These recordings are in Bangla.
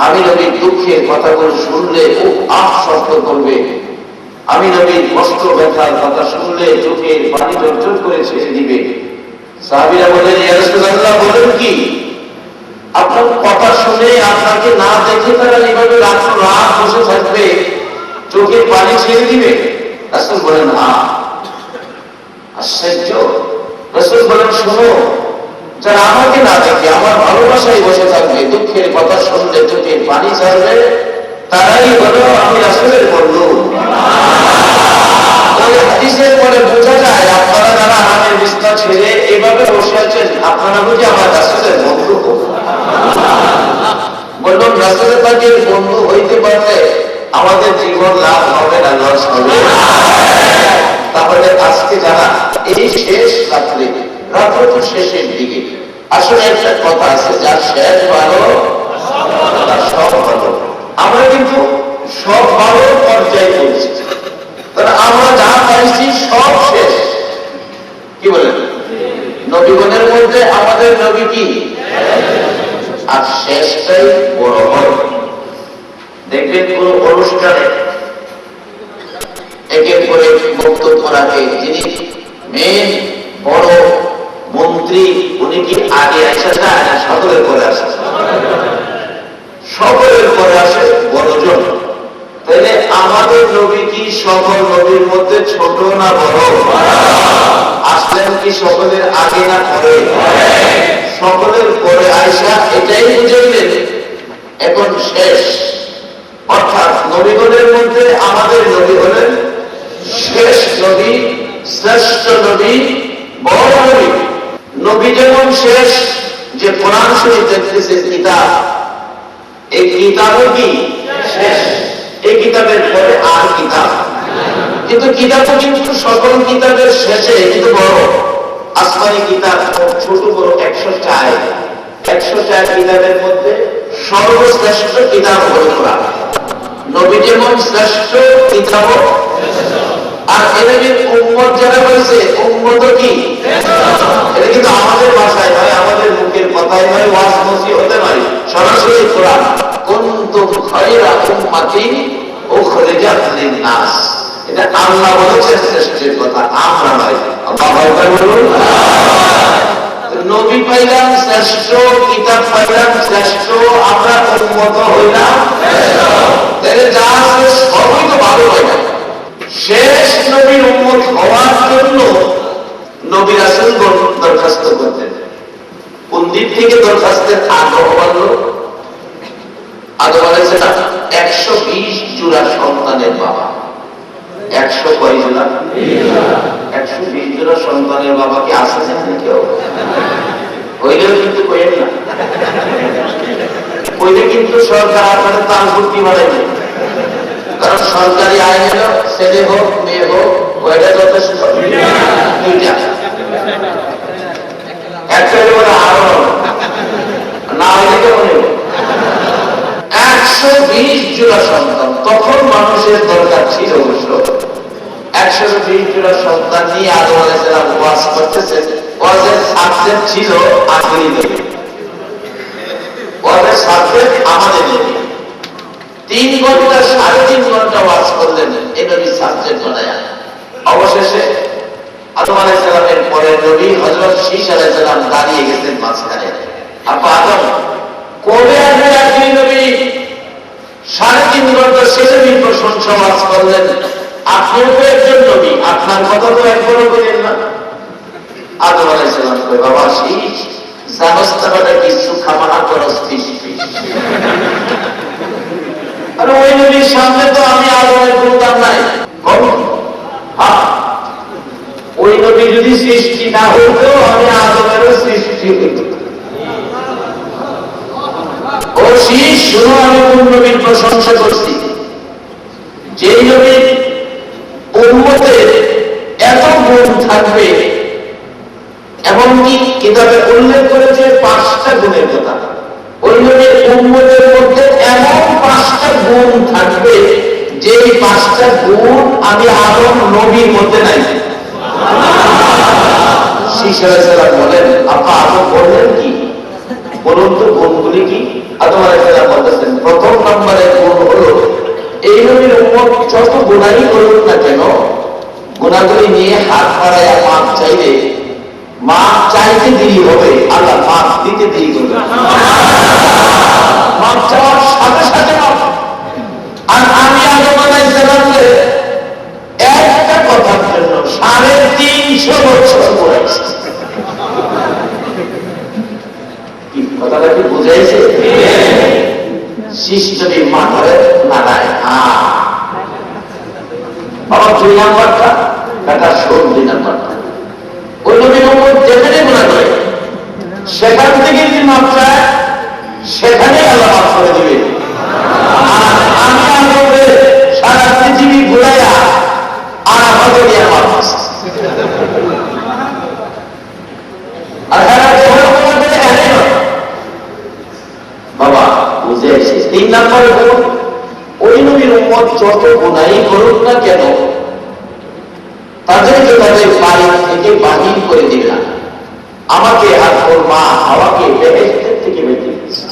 আমি নবীর দুঃখের কথাগুলো শুনলে খুব আহ শব্দ করবে, আমি নবীর কষ্ট ব্যথার কথা শুনলে চোখের পানি ঝরঝর করে ছেড়ে দিবে। সাহাবীরা বলেন, ইয়া রাসূলুল্লাহ, বলেন কি? আপনার কথা শুনে আপনাকে না দেখে তারা এইভাবে রাত বসে থাকবে, চোখের পানি ছেড়ে দিবে? রাসূল বলেন, হ্যাঁ। আশ্চর্য। রাসূল বলেন, শোনো, যারা আমাকে না দেখে আমার ভালোবাসায় বসে থাকবে, দুঃখের কথা শুনলে চোখের পানি ছাড়বে, তারাই হলো আমি রাসূলের বন্ধু। ওই হাদিসের পরে বোঝা যায় আপনারা যারা আমাদের বিস্তার ছেড়ে এইভাবে বসে আছেন, আপনারা বুঝি আমার রাসূলের বন্ধু। বললাম, রাসূলের পাকের বন্ধু হইতে পারলে আমাদের জীবন লাভ হবে না, লস হবে। তাহলে আজকে যারা এই শেষ রাত্রে, রাত্র তো শেষের দিকে, আসলে একটা কথা আছে, যার শেষ ভালো তার সব ভালো। আমরা কিন্তু সব ভালো পর্যায়ে পড়ছি, তাহলে আমরা যা পাইছি সব শেষ। কি বলেন? নবীগণের মধ্যে আমাদের নবী কি? আর শেষটাই বড় হয়। দেখবেন কোন অনুষ্ঠানে একের পরে বক্তব্য রাখে, যিনি মেন বড় মন্ত্রী, উনি কি আগে আসে না সকলের পরে আসে? সকলের পরে আসে বড়জন। তাহলে আমাদের নবী কি সকল নবীর মধ্যে ছোট না বড়? আসলেন কি সকলের আগে না পরে? সকলের পরে আয়সা এটাই বুঝাইলেন এখন শেষ। অর্থাৎ নবীগণের মধ্যে আমাদের নবী হলেন শেষ নবী, শ্রেষ্ঠ নবী, বড় নবী। নবী যেমন শেষ, যে কোরআন শরীফ দেখতেছে কিতাব, এই কিতাবও কি শেষ? এই কিতাবের পরে আর কিতাব, কিন্তু কিতাবও কিন্তু সকল কিতাবের শেষে কিন্তু বড়। আসমানি কিতাব ছোট বড় 104, 104 কিতাবের মধ্যে সর্বশ্রেষ্ঠ কিতাব হল কোরআন। নবী যেমন শ্রেষ্ঠ, কিতাবও। আর এরা যে উম্মত যারা বলছে, উম্মত কি? এটা কিন্তু আমাদের ভাষায় নয়, আমাদের মুখের কথাই নয়, ওয়াজ নসিহতে নয়, সরাসরি কোরআন। কুনতুম খায়রা উম্মাতিন উখরিজাত লিন-নাস, এটা আল্লাহ বলেছেন শ্রেষ্ঠের কথা, আমরা নয়। আল্লাহু আকবার বলুন। নবী পাইলাম শ্রেষ্ঠ, কিতাব পাইলাম শ্রেষ্ঠ, আমরা উম্মত হইলাম শ্রেষ্ঠ। তাহলে যা আছে সবই তো ভালো হয় না। শেষ নবীর উম্মত হওয়ার জন্য নবী রাসূলগণ দরখাস্ত করতেন। কোন দিক থেকে দরখাস্তের আগ্রহ বাড়ল? আদম আলাইহিস সালাম 120 জোড়া সন্তানের বাবা। 100 কয় জোড়া? 120 জোড়া সন্তানের বাবা কি আছে জানেন কেউ? হইলেও কিন্তু কইেন না, কইলে কিন্তু সরকার আপনাদের তার ভর্তি বাড়াইবে। কারণ সরকারি আইন হল ছেলে হোক মেয়ে হোক, ওইটা যথেষ্ট। দুইটা, একটা বলে আরো না হইলে কেমন? 120 জোড়া সন্তান। তখন মানুষের দরকার ছিল অবশ্য 120 জোড়া সন্তান নিয়ে আদম আলাইহিস সালাম ওয়াজ করতেছেন। ওয়াজের সাবজেক্ট ছিল আখেরি নবী, ওয়াজের সাবজেক্ট আমাদের নবী। 3 ঘন্টা 3.5 ঘন্টা ওয়াজ করলেন এই নবী সাবজেক্ট বানায়া। অবশেষে আদম আলাইহিস সালামের পরের নবী হযরত শীশ আলাইহিস সালাম দাঁড়িয়ে গেছেন মাঝখানে। আপা আদম, কবে আসবে আখেরি নবী? 3.5 ঘন্টা শেষে প্রশংসা ওয়াজ করলেন। আপনিও তো একজন নবী, আপনার কথা তো একবারও বলেন না। আদম আলাইহিস সালাম কয়, বাবা শীশ, জানোস না বেটা কিছু খামানা করস ফিস ফিস। আর ওই নবীর সামনে তো আমি আদমের কোনো দাম নাই। হ্যাঁ, ওই নবী যদি সৃষ্টি না হইতো, আমি আদমেরও সৃষ্টি হইত। ও শীষ, শুনো, আমি কোন নবীর প্রশংসা করছি? যেই নবীর উম্মতের এত গুণ থাকবে, এমনকি কিতাবে উল্লেখ করেছে 5টা গুণের কথা। ওই নবীর উম্মতের মধ্যে এমন 5টা গুণ থাকবে, যেই 5টা গুণ আমি আদম নবীর মধ্যে নাই। শীশ আলাইহিস সালাম বলেন, আপা আদম বললেন কি? বলুন তো গুণগুলি কি? আদম আলাইহিস সালাম বলতেছেন, যত গুনাহই করুক না কেন, গুনাহগুলি নিয়ে হাত বাড়ায় মাপ চাইলে মাপ চাইতে দেরি হবে, আল্লাহ মাপ দিতে দেরি করবে। মাপ চাওয়ার সাথে সাথে মাপ। আর আমি আদম আলাইহিস সালামকে একটা কথার জন্য 350 বছর পড়াইছি। কি কথাটা কি বুঝাইছে? শিষ্টদের মাথায় নাড়ায় বাবা 2 নাম্বারটা, বেটা শোন 2 নাম্বারটা। ওই নবীর উম্মত যেখানে গুনাহ করে সেখান থেকে যদি মাপ চায় সেখানে আল্লাহ মাফ করে দিবে। আমি আদমকে সারা পৃথিবী ঘুরাইয়া আর আমাদের নিয়ে মাফ আর বাবা বুঝে এসে 3 নম্বরে বলুন, ওই নবীর উম্মত যত গুনাহই করুক না কেন তাদেরকে তাদের বাড়ি থেকে বাহির করে দিবে না। আমাকে আর তোর মা হাওয়াকে বেহেশতের থেকে বের করে দিয়েছে।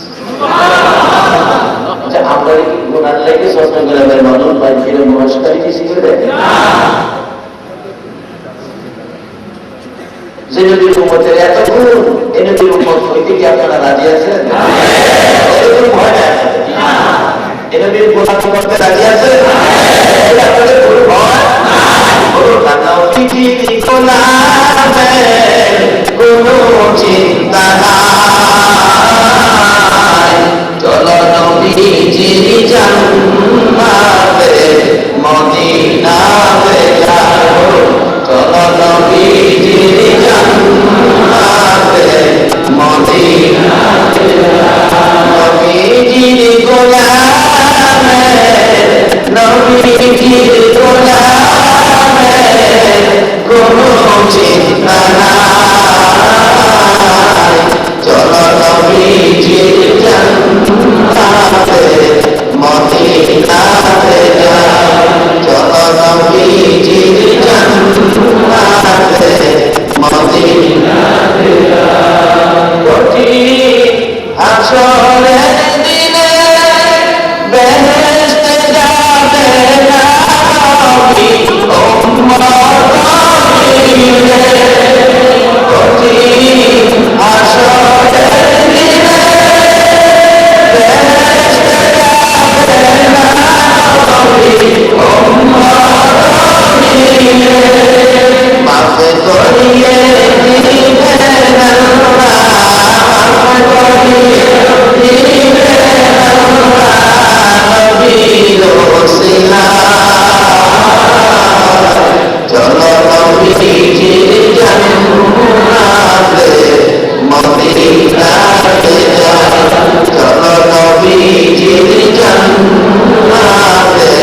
আচ্ছা, আমরা কি গুনার লাগে চট্টগ্রামের মানুষ বাইরে ফিরে নমস্কারই কি শিখে দেয়? যে নবীর উম্মতের এত গুণ, এই নবীর উম্মত হইতে কি আপনারা রাজি আছেন? এরকম ভয় না, এই নবীর গুনাহ করতে রাজি আছেন? আপনাদের কোনো ভয় কোনো চিন্তা নাই, চলো নবীজির জান্নাতে মদিনাতে যাবো, চলো নবীজির জান্নাতে মদিনাতে যাবো। নবীজির গোলামে, নবীজির গোলামে কোনো চিন্তা নাই, চলো নবীজির জান্নাতে মদিনাতে যাই, চলো নবীজির জান্নাতে মদিনাতে যাই। কঠিন হাসরের দিনে বেহেশতে যাবে না নবী উম্মত মিলে, কঠিন হাসরের দিনে বেহেশতে যাবে না নবী উম্মত মিলে, মাফ করিয়ে দিবেন আল্লাহ, মাফ করিয়ে দিবেন আল্লাহ নবীর ওসিলায়, চলো নবীজির জান্নাতে মদিনাতে যাই, চলো নবীজির জান্নাতে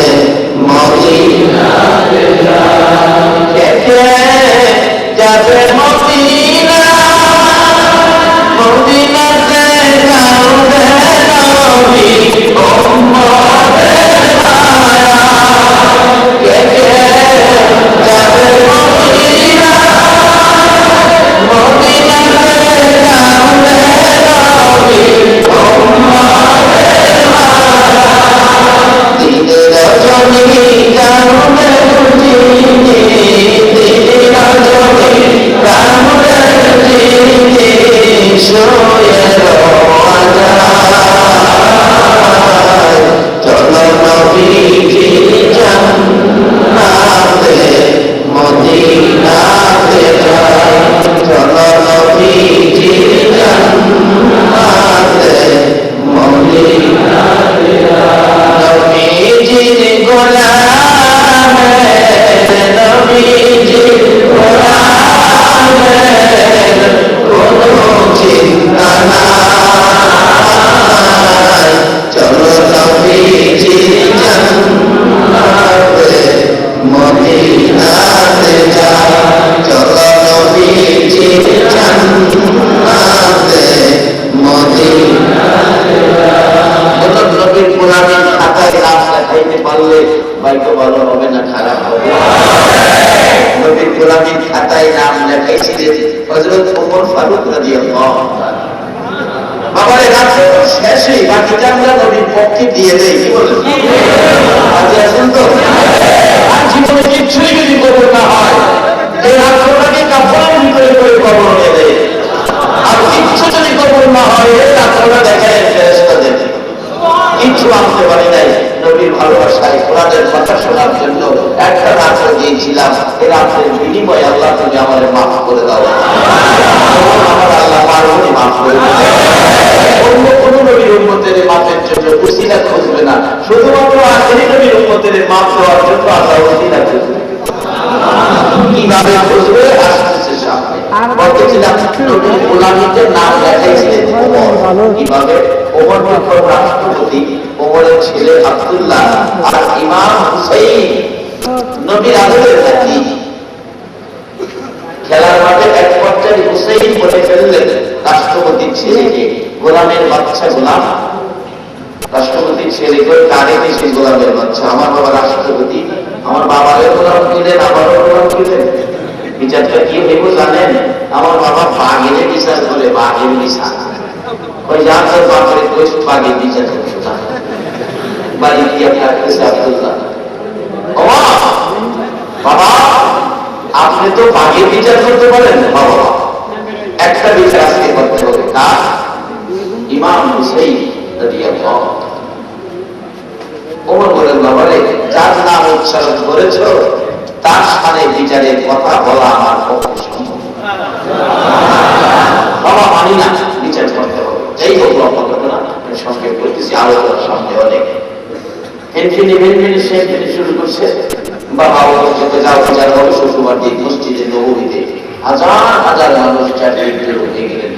মদিনাতে যাই। কে যাবে মদিনা, মদিনাতে যাবে নবী উম্মতের মায়া, কে যাবে মদিনা, মদিনাতে যাবে নবী উম্মতের মায়া, দিনের রজনী যাবে দিনে, দিনের রজনী যাবে দিনে, শোয়ে রওয়া যায়, চলো নবীজির জান্নাতে মদিনাতে যাই, চলো নবীজির জান্নাতে মদিনাতে যাই। নবীজির গোলামে, নবীজির গোলামে কোনো চিন্তা নাই, চলো নবীজির জান্নাতে মদিনাতে যাই, চলো নবীজির জান্নাতে মদিনাতে যাই। নবীর গোলামীর খাতায় নাম লেখাইতে পারলে ভাগ্য ভালো হবে না খারাপ হবে? নবীর গোলামীর খাতায় নাম লেখাইছিলেন হযরত ওমর ফারুক রাদিয়াল্লাহু তাআলা। বাবারে রাতে তো শেষই, বাকিটা আমরা নবীর পক্ষে দিয়ে দেই, কি বলেন? আজ আছেন তো? পারি নাই, নবীর ভালোবাসায় কোরআনের কথা শোনার জন্য একটা রাত্র দিয়েছিলাম, এই রাত্রের বিনিময়ে আল্লাহ তুমি আমাদের মাফ করে দাও। আমার আল্লাহ পারবনি মাফ করে দাও। অন্য কোন নবীর উম্মতের মাফের জন্য উসিলা খুঁজবে না, শুধুমাত্র আখেরি নবীর উম্মতের মাফ দেওয়ার জন্য আল্লাহ উসিলা খুঁজবে। কিভাবে খুঁজবে? আসতেছে সামনে। বলতেছিলাম নবীর গোলামীতে নাম দেখাইছিলেন কিভাবে? ওমর যখন রাষ্ট্রপতি, ওমরের ছেলে আব্দুল্লাহ আর ইমাম হুসাইন নবীর আদরের নাতি, খেলার মাঠে এক পর্যায়ে হুসাইন বলে ফেললেন রাষ্ট্রপতির ছেলেকে, গোলামের বাচ্চা গোলাম। রাষ্ট্রপতির ছেলে করে কারে বেশি গোলামের বাচ্চা? আমার বাবা রাষ্ট্রপতি, আমার বাবারও গোলাম দিলেন, আমারও গোলাম দিলেন। বিচারটা কি হইব জানেন? আমার বাবা বাঘের বিচার করে, বাঘের বিচার ওই যার তোর বাপের গোষ্ঠ বাঘের বিচার করছে না। বাড়ি গিয়ে থাকতেছে আব্দুল্লাহ, বাবা আপনি তো বাঘের বিচার করতে পারেন? বাবা একটা বিচার আজকে করতে হবে, কার? ইমাম হুসাইন রাদিয়াল্লাহু আনহু। ওমর বলেন, বাবারে যার নাম উচ্চারণ করেছ তার সামনে বিচারের কথা বলা আমার পক্ষে সম্ভব। বাবা মানি না, বিচার করতে হবে। এই হোক লম্বা ঘটনা, সংক্ষেপ করতেছি, আলোচনার সামনে অনেক শুরু করছে। বাবা ওকে যাও বিচার হবে শ্বশুরবাড়ি মসজিদে নববীতে, হাজার হাজার মানুষ চাকরি হয়ে গেলেন।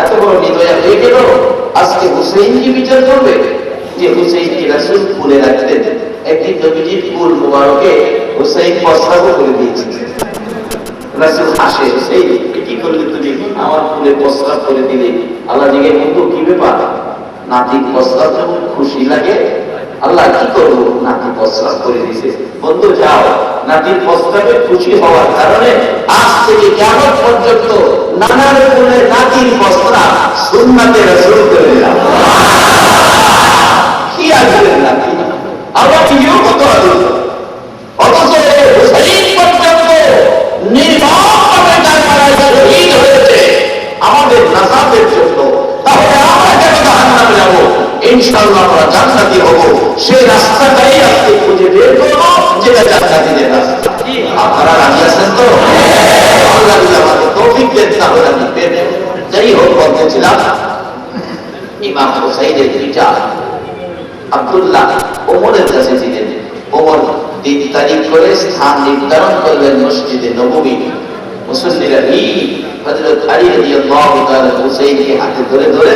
এত বড় নিদয়া হয়ে গেল, আজকে হুসেইনকে বিচার করবে? যে হুসেইনকে রাসূল ফুলে রাখতেন, একদিন নবীজির ফুল মুবারকে হুসেইন প্রস্রাব করে দিয়েছিলেন। রাসূল হাসে, হুসেইন কি করলে তুমি? আমার ফুলে প্রস্রাব করে দিলে। আল্লাহ জিজ্ঞেস, বন্ধু কি ব্যাপার? নাতির প্রস্রাব যখন খুশি লাগে, আল্লাহ কি করবো? নাতি প্রস্রাব করে দিয়েছে। বন্ধু যাও, নাতির প্রস্রাবে খুশি হওয়ার কারণে আজ থেকে কিয়ামত পর্যন্ত নানার ফুলের নাতির প্রস্রাব সুন্নাতে রাসূল করে দিলাম। কি আসলেন নাতি? আল্লাহ কিও কত আদর, অথচ হুসাইন পর্যন্ত নির্মমভাবে তার মারা শহীদ হয়েছে আমাদের নাজাতের জন্য। তাহলে আমরা কেন জাহান্নামে যাব? ইনশাআল্লাহ আমরা জান্নাতি হব। সেই রাস্তাটাই আজকে খুঁজে বের করব, যেটা জান্নাতীদের রাস্তা। আপনারা রাজি আছেন তো? আল্লাহ যদি আমাদের তৌফিক দেন তাহলে আমি বের করব। যাই হোক, বলতেছিলাম ইমাম হুসাইনের পিতা আব্দুল্লাহ ওমরের কাছে ছিলেন। ওমর দিন তারিখ করে স্থান নির্ধারণ করলেন মসজিদে নববী। মুসল্লিরা হযরত আলী রাদিয়াল্লাহু তাআলা হুসাইনকে হাতে ধরে ধরে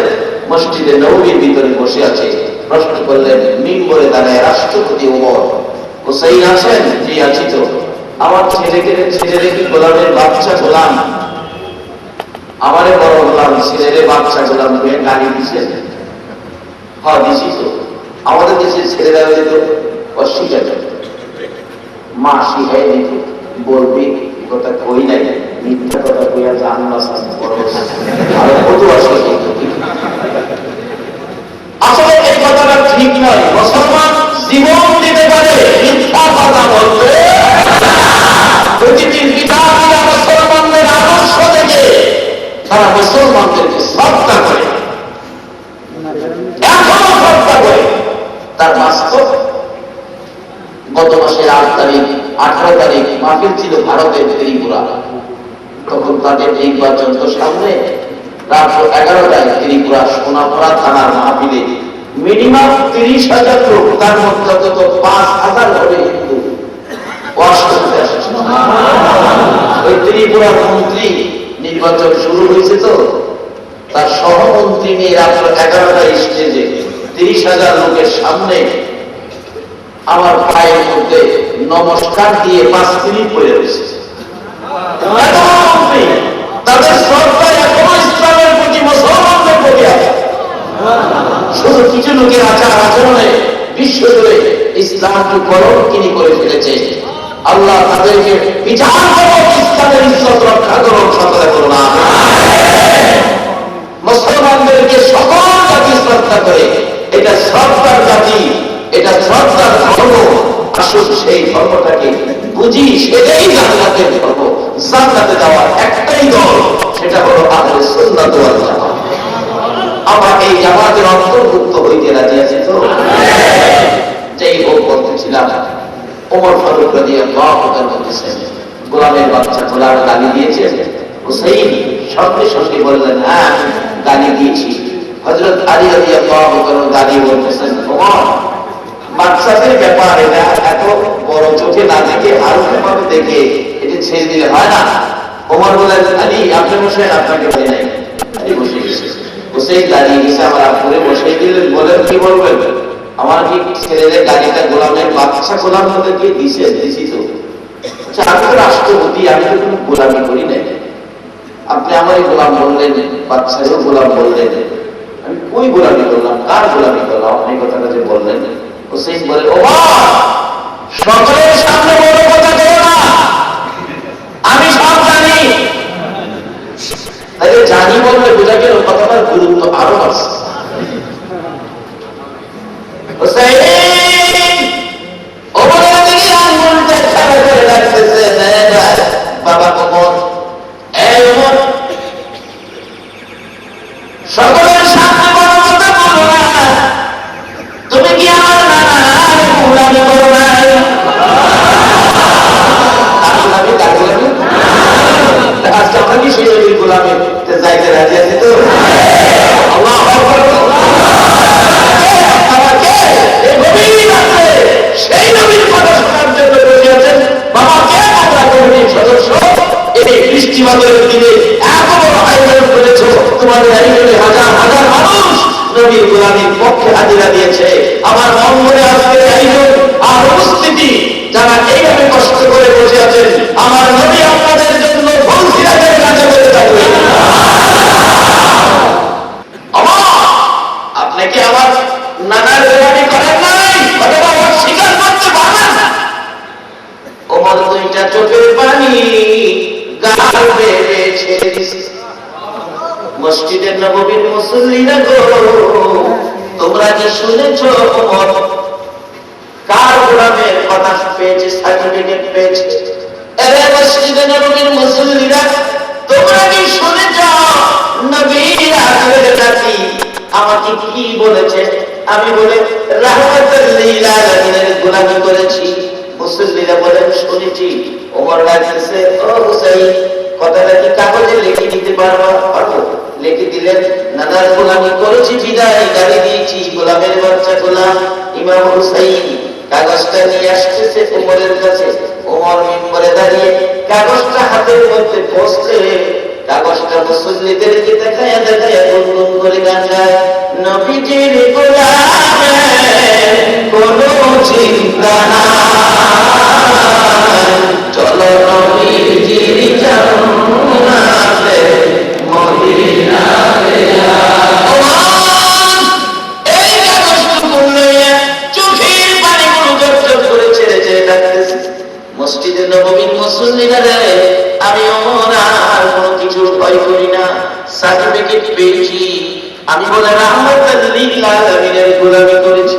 মসজিদে নববীর ভিতরে বসে আছে। প্রশ্ন করলেন মিম্বরে দাঁড়ায় রাষ্ট্রপতি ওমর, হুসাইন আছেন? জি আছি। তো আমার ছেলেরে কি গোলামের বাচ্চা গোলাম? আমারে বড় গোলাম, ছেলেরে বাচ্চা গোলাম হয়ে গালি দিচ্ছেন? হ্যাঁ দিছি। তো আমাদের দেশের ছেলেরা তো অস্বীকার, মা শিখাই দিত, বলবি কথা কই নাই, মিথ্যা কথা কইয়া জান না আসলে এই কথাটা ঠিক নয়। মুসলমান জীবন দিতে পারে মিথ্যা কথা বলতে। প্রতিটি বিধান মুসলমানদের আদর্শ থেকে তারা মুসলমানদেরকে শ্রদ্ধা করে, এখনো শ্রদ্ধা করে। তার বাস্তব গত মাসের 18 তারিখ মাহফিল ছিল ভারতের ত্রিপুরা। তখন তাদের নির্বাচন তো সামনে। রাত 11টায় ত্রিপুরা সোনাপুরা থানার মাহফিলে মিনিমাম 30,000 লোক, তার মধ্যে অন্তত 5,000 হবে হিন্দু। ওই ত্রিপুরার মন্ত্রী নির্বাচন শুরু হয়েছে, তো তার সহমন্ত্রী নিয়ে রাত 11টায় স্টেজে 30,000 লোকের সামনে আমার পায়ের মধ্যে নমস্কার দিয়ে 5 মিনিট পড়ে রয়েছে। তাদের শ্রদ্ধা এখনো ইসলামের প্রতি, মুসলমানদের প্রতি আছে। শুধু কিছু লোকের আচার আচরণে বিশ্বজুড়ে ইসলামকে কলঙ্কিনী করে ফেলেছে। আল্লাহ তাদেরকে বিচার করো, ইসলামের ইজ্জত রক্ষা করো, সকলে করুন আমিন। মুসলমানদেরকে সকল জাতি শ্রদ্ধা করে, এটা শ্রদ্ধার জাতি, এটা শ্রদ্ধার ধর্ম। আসুন সেই ধর্মটাকে বুঝি, সেটাই জান্নাতের ধর্ম। জান্নাতে যাওয়ার একটাই দল, সেটা হলো আহলে সুন্নাত ওয়াল জামাত। আমরা এই জামাতের অন্তর্ভুক্ত হইতে রাজি আছি। ফারুক রাদিয়াল্লাহু তাআলা বলতেছেন, গোলামের বাচ্চা গোলাম গালি দিয়েছে? হুসাইন সঙ্গে সঙ্গে বললেন, হ্যাঁ আমি গালি দিয়েছি। হযরত আলী রাদিয়াল্লাহু তাআলা দাঁড়িয়ে বলতেছেন, ওমর বাচ্চাদের ব্যাপার এটা এত বড় চোখে না দেখে হালকা ভাবে দেখে এটা ছেড়ে দিলে হয় না। ওমর বললেন, আলী আপনি বসে, আপনাকে বলে নাই। আলী বসে গেছে, হুসাইন দাঁড়িয়ে গেছে, আমার আপুরে বসে দিলেন। বলেন কি বলবেন? আমার কি ছেলেরে গাড়িটা গোলামের বাচ্চা গোলাম তাদেরকে দিছে? দিছি তো। আচ্ছা আমি তো রাষ্ট্রপতি, আমি তো কোনো গোলামি করি নাই, আপনি আমারই গোলাম বললেন, বাচ্চারও গোলাম বললেন, আমি কই গোলামি করলাম, কার গোলামি করলাম? আপনি কথাটা যে বললেন। হুসাইন বলে, ও সকলের সামনে বড় কথা বলো না, আমি সব জানি। তাই জানি বললে বোঝা গেল কথাটার গুরুত্ব আরো আছে। বাবা ওমর, সকলের সামনে বড় কথা বলো না, তুমি কি আমার নানার গোলামি করো না? আজকে আমরা কি সেই নবীর গোলামি যাইতে রাজি আছি তো? আল্লাহু আকবার। সেই নবীর কথা শোনার জন্য বসে আছেন। বাবা কে আমরা কমিটির সদস্য, এই বৃষ্টিবাদলের দিনে এত বড় আয়োজন করেছ, তোমাদের আয়োজনে হাজার হাজার মানুষ নবীর গোলামীর পক্ষে হাজিরা দিয়েছে। আমার মন মনে আজকের আয়োজন আর উপস্থিতি যারা এইভাবে কষ্ট করে বসে আছেন, আমার নবী আপনাদের জন্য ফলসিরাজের কাজে করে থাকবে। আপনি কি আমার নানার গোলামি করেন নাই? অথবা স্বীকার করতে পারেন? ওমর দুইটা চোখের পানি গাল বেয়ে ছেড়ে দিছে। মসজিদের নববীর মুসল্লিরা গো, তোমরা কি শুনেছ ওমর কার গোলামের কথা পেয়েছে, সার্টিফিকেট পেয়েছে? এরে মসজিদের নববীর মুসল্লিরা, তোমরা কি শুনেছ নবীর আখের জাতি আমাকে কি বলেছে? আমি বলে রাহমাতুল লিল আলামিনের গোলামি করেছি। মুসল্লিরা বলেন, শুনেছি। ওমর ডাকতেছে, ও হুসাইন কথাটা কি কাগজে লিখে দিতে পারবো? লিখে দিলেন, নানার গোলামি করেছি বিদায় গালি দিয়েছি, গোলামের বাচ্চা গোলাম। ইমাম হুসাইন কাগজটা নিয়ে আসতেছে ওমরের কাছে। ওমর মিম্বরে দাঁড়িয়ে কাগজটা হাতের মধ্যে বসছে, কাগজটা মুসল্লিদেরকে দেখায় দেখায় গুনগুন করে গান গায়, নবীজির গোলামের কোনো চিন্তা নাই, চলো নবীজির জান্নাতে মদিনাতে। এই কাগজটুকু লইয়া চোখের পানিগুলো জড়জড় করে ছেড়ে ছেড়ে ডাকতেছে, মসজিদে নববীর মুসল্লিরা রে, আমি ওমর আর কোনো কিছু ভয় করি না, সার্টিফিকেট পেয়েছি। আমি বলে রাহমাতুল লিল আলামিনের গোলামি করেছি,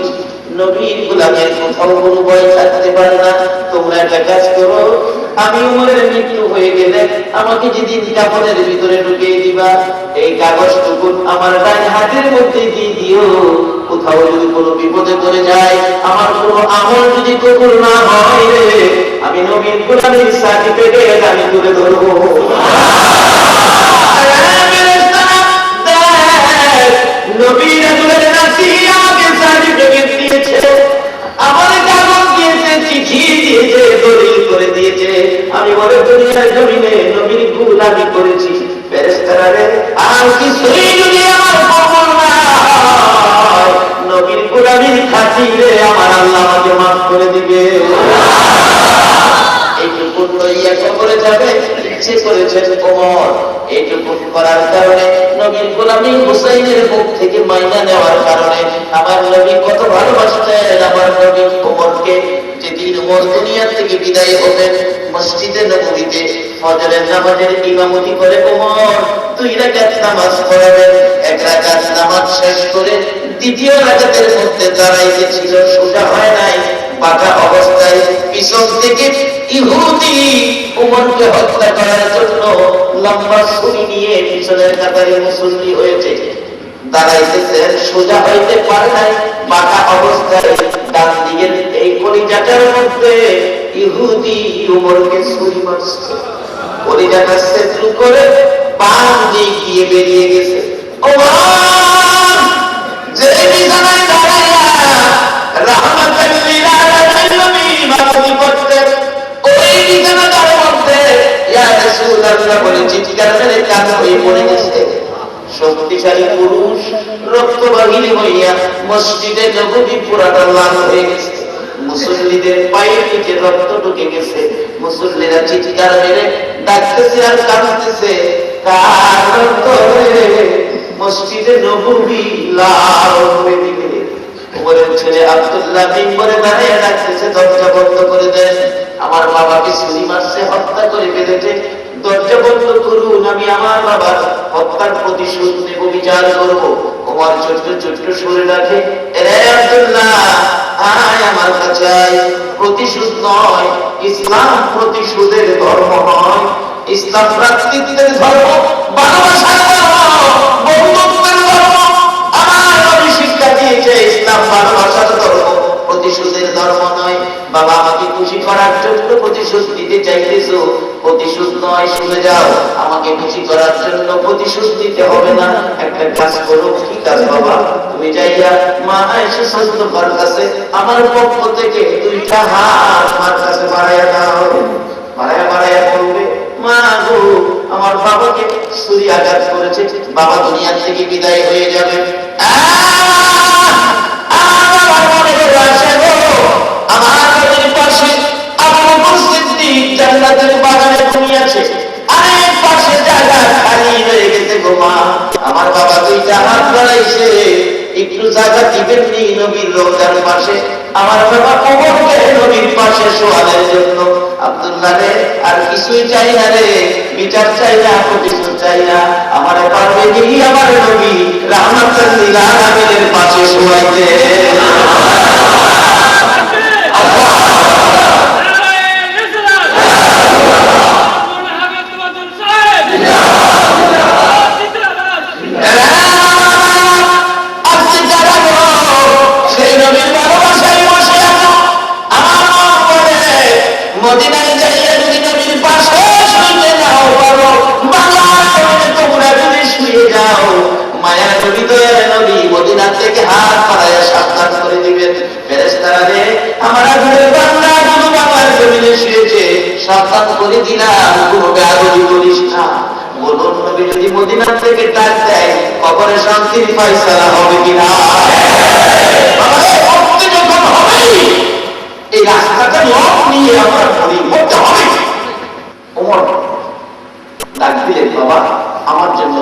নবীর গোলামের কোথাও কোনো ভয় থাকতে পারে না। তোমরা একটা কাজ করো, আমি ওমরের মৃত্যু হয়ে গেলে আমাকে যেদিন কাফনের ভিতরে ঢুকিয়ে দিবা, এই কাগজটুকু আমার ডান হাতের মধ্যে দিয়ে দিও। কোথাও যদি কোনো বিপদে পড়ে যায়, আমার কোনো আমল যদি কবুল না হয় রে, আমি নবীর গোলামের সার্টিফিকেট আমি তুলে ধরবো। নবীর রাসূলের নাতি আমাকে সার্টিফিকেট দিয়েছে, আমার কাগজ দিয়েছে, চিঠি দিয়েছে, দলিল করে দিয়েছে। আমি বলে দুনিয়ার জমিনে নবীর গোলামি করেছি। ফেরেশতারা রে, আর কিছুই যদি আমার কবুল না হয়, নবীর গোলামির খাতিরে আমার আল্লাহ আমাকে মাফ করে দিবে। এইটুকু লইয়া কবরে যাবে ইচ্ছে করেছেন ওমর। এইটুকু করার কারণে, নবীর গোলামি হুসাইনের মুখ থেকে মাইনা নেওয়ার কারণে আমার নবী কত ভালোবাসতেন আমার নবী ওমরকে। যেদিন ওমর দুনিয়া থেকে বিদায় হবেন, মসজিদে নববীতে ফজরের নামাজের ইমামতি করে ওমর 2 রাকাত নামাজ পড়াবেন। 1 রাকাত নামাজ শেষ করে দ্বিতীয় রাকাতের মধ্যে দাঁড়াইতেছিল, সোজা হয় নাই, বাঁকা অবস্থায় পিছন থেকে ইহুদি ওমরকে হত্যা করার জন্য লম্বা ছুরি নিয়ে পিছনের কাতারে মুসল্লি হয়েছে, দাঁড়াইতেছেন, সোজা হইতে পারে নাই, বাঁকা অবস্থায় ডান দিকের এই কলিজা কলিজাটার মধ্যে ইহুদি উমরকে ছুরি মারছে, কলিজাটা সেতু করে পান দিয়ে গিয়ে বেরিয়ে গেছে। যে বিছানায় দাঁড়াইয়া রাহমাতুল লিল আলামিন নবী ইবাদত করতেন, ওই বিছানাটার মধ্যে ইয়া রাসূলুল্লাহ বলে চিৎকার করে কান হয়ে পড়ে গেছে। শক্তিশালী পুরুষ রক্তবাহিনী হইয়া মসজিদে নববী পুরাটা লাল হয়ে গেছে, মুসল্লিদের পায়ের নিচে রক্ত ঢুকে গেছে। মুসল্লিরা চিৎকার মেরে ডাকতেছে আর কাঁদতেছে, কার রক্ত মসজিদে নববী লাল হয়ে দিবে। ওমরের ছেলে আব্দুল্লাহ মিম্বরে দাঁড়িয়ে ডাকতেছে, দরজা বন্ধ করে দেন, আমার বাবাকে ছুরি মারছে, হত্যা করে ফেলেছে, দরজা বন্ধ করুন, আমি আমার বাবার হত্যার প্রতিশোধ নেব, বিচার করবো। ওমর ছোট্ট ছোট্ট সুরে ডাকে, এরে আব্দুল্লাহ আয় আমার কাছে আয়। প্রতিশোধ নয়, ইসলাম প্রতিশোধের ধর্ম নয়, ইসলাম ভ্রাতৃত্বের ধর্ম, ভালোবাসার ধর্ম, বন্ধুত্বের ধর্ম। আমার নবী শিক্ষা দিয়েছে ইসলাম ভালোবাসার ধর্ম, প্রতিশোধের ধর্ম নয়। বাবা আমাকে খুশি করার জন্য প্রতিশোধ দিতে চাইতেছো, প্রতিশোধ নয়, শুনে যাও, আমাকে খুশি করার জন্য প্রতিশোধ দিতে হবে না। একটা কাজ করো। কি কাজ বাবা? তুমি যাইয়া মা আয়েশা সাল্লাল্লাহু আলাইহি কাছে আমার পক্ষ থেকে 2টা হাত আমার কাছে বাড়াইয়া দাও। বাড়াইয়া বলবে, মা গো আমার বাবাকে ছুরি আঘাত করেছে, বাবা দুনিয়া থেকে বিদায় হয়ে যাবে। জান্নাতের বাগানে ঘুমিয়েছে, আরেক পাশে জায়গা খালি হয়ে গেছে গো মা, আমার বাবা 2টা হাত বাড়াইছে, একটু জায়গা দিবেন নি নবীর রওজার পাশে, আমার বাবা কবরকে নবীর পাশে শোয়ানোর জন্য। আব্দুল্লাহ রে আর কিছুই চাই না রে, বিচার চাই না, প্রতিশোধ চাই না, আমার পারবে কি আমার নবী রাহমাতুল লিল আলামিনের পাশে শোয়াইতে। মদিনায় যাইয়া যদি নবীর পাশে শুইতে যাও পারো, বাংলায় তোমরা যদি শুয়ে যাও, মায়া নবী দয়ার নবী মদিনা থেকে হাত বাড়াইয়া সাবধান করে দিবেন, ফেরেশতারা রে আমার ঘরের বান্দা গুলো বাবার জমিনে শুয়েছে, সাবধান করে দিলাম, কোনো বেয়াদবি করিস না। বলুন নবী যদি মদিনা থেকে ডাক দেয়, কবরে শান্তির ফয়সালা হবে কিনা? যখন হবে এই রাস্তাটা লক নিয়ে আমরা পড়ি করতে হবে। ওমর ডাক দিলেন, বাবা আমার জন্য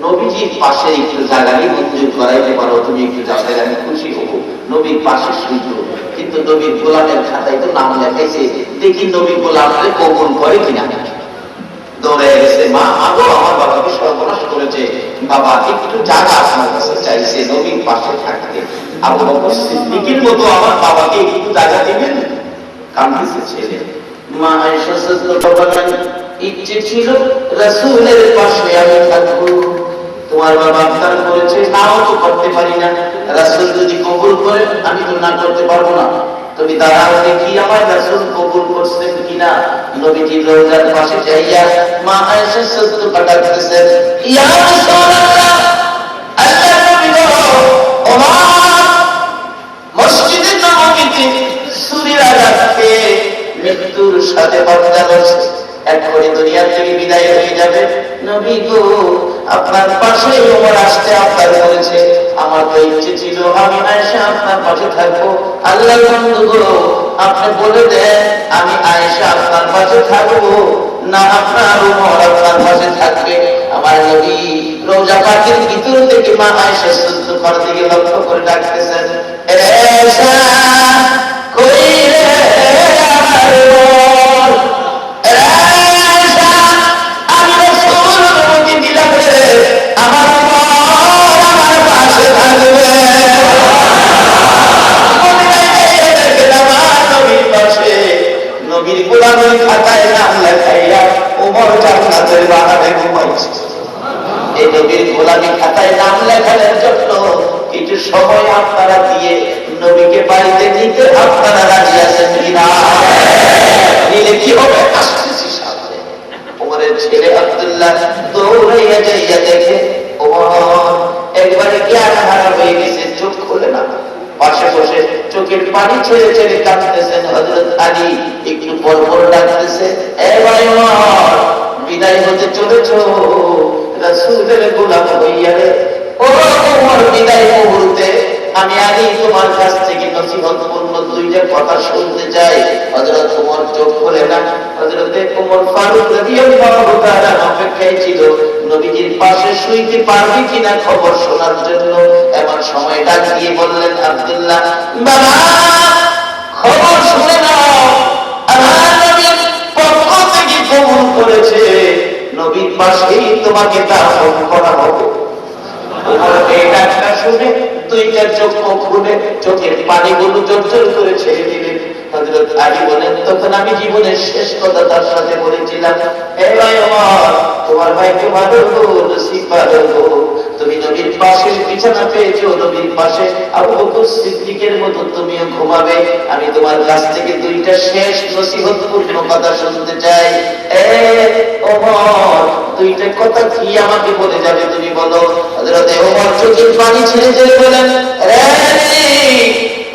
নবীজির পাশে একটু জায়গা মঞ্জুর করাইতে পারো, তুমি একটু জায়গায়, আমি খুশি হব। নবীর পাশে শুইত, কিন্তু নবীর গোলামের খাতায় তো নাম লেখাইছে, দেখি নবী গোলামকে কবুল করে কিনা। দৌড়ে গেছে, মা আগো আমার বাবাকে সর্বনাশ করেছে, বাবা একটু জায়গা আপনার কাছে চাইছে নবীর পাশে থাকতে, আবু বকর সিদ্দিকের মতো আমার বাবাকে একটু জায়গা দিবেন। কাঁদতেছে ছেলে। মা আয়েশা সাল্লাল্লাহু আলাইহি ইচ্ছে ছিল রাসূলের পাশে আমি থাকবো, তোমার বাবা আবদার করেছে, নাও তো করতে পারি না, রাসূল যদি কবুল করে আমি তো না করতে পারবো না, তুমি দাঁড়াও দেখি আমার রাসূল কবুল করছেন কিনা। নবীজির রওজার পাশে যাইয়া মা আয়েশা সাল্লাল্লাহু আলাইহি বলতেছেন, ইয়া রাসূলুল্লাহ, আল্লাহর নবী গো, ওমর মসজিদে নববীতে ছুরির আঘাত খেয়ে মৃত্যুর সাথে বাঁধা রয়েছে, এক্ষুনি দুনিয়া থেকে বিদায় হয়ে যাবে। নবী গো আপনার পাশে ওমর আসতে আবদার করেছে, আমার তো ইচ্ছে ছিল আমি আয়েশা আপনার পাশে থাকবো। আল্লাহর বন্ধু গো আপনি বলে দেন আমি আয়েশা আপনার পাশে থাকবো না আপনার ওমর আপনার পাশে থাকবে। আমার নবী রওজা পাকের ভিতর থেকে মা আয়েশা সাল্লাল্লাহু আলাইহি দিকে লক্ষ্য করে ডাকতেছেন, আয়েশা কই রে আমার ওমর, আয়েশা আমি রাসূল অনুমতি দিলাম রে আমার ওমর আমার পাশে থাকবে। নবীর গোলামের খাতায় নাম লেখাইয়া ওমর জান্নাতের বাগানে ঘুমাইছে। এই নবীর গোলামের খাতায় নাম লেখানোর জন্য কিছু সময় আপনারা দিয়ে নবীকে বাড়িতে নিতে আপনারা রাজি আছেন কিনা? নিলে কি হবে? আসতেছি সামনে। ওমরের ছেলে আব্দুল্লাহ দৌড়াইয়া যাইয়া দেখে ওমর একবারে জ্ঞান হারা হয়ে গেছে, চোখ খুলে না, পাশে বসে চোখের পানি ছেড়ে ছেড়ে কাঁদতেছেন। হযরত আলী একটু পর পর ডাকতেছে, এবার ওমর বিদায় হতে চলেছ, রাসূলের গোলাম হইয়া রে। ও ওমর, বিদায় মুহূর্তে আমি আলী তোমার কাছ থেকে নসিহতপূর্ণ দুইটা কথা শুনতে চাই। হযরত ওমর চোখ খুলে না। হযরত ওমর ফারুক রাদিয়াল্লাহু তাআলা অপেক্ষায় ছিল নবীজির পাশে শুইতে পারবে কিনা খবর শোনার জন্য। এমন সময় ডাক দিয়ে বললেন, আব্দুল্লাহ বাবা, খবর শুনে নাও, আমার নবীর পক্ষ থেকে কবুল করেছে, নবীর পাশেই তোমাকে দাফন করা হবে। ওমর এই ডাকটা শুনে দুইটা চোখ খুলে চোখের পানিগুলো জর্জর করে ছেড়ে দিলেন। হযরত আলী বলেন, তখন আমি জীবনের শেষ কথা তার সাথে বলেছিলাম, হে ভাই ওমর, তোমার ভাইকে ভালো নসিব ভালো, তুমি নবীর পাশে বিছানা পেয়েছো, নবীর পাশে আবু বকর সিদ্দিকের মতো তুমিও ঘুমাবে। আমি তোমার কাছ থেকে দুইটা শেষ নসিহতপূর্ণ কথা শুনতে চাই। ওমর, দুইটা কথা কি আমাকে বলে যাবে তুমি বলো। হযরত ওমর চোখের পানি ছেড়ে ছেড়ে বলেন,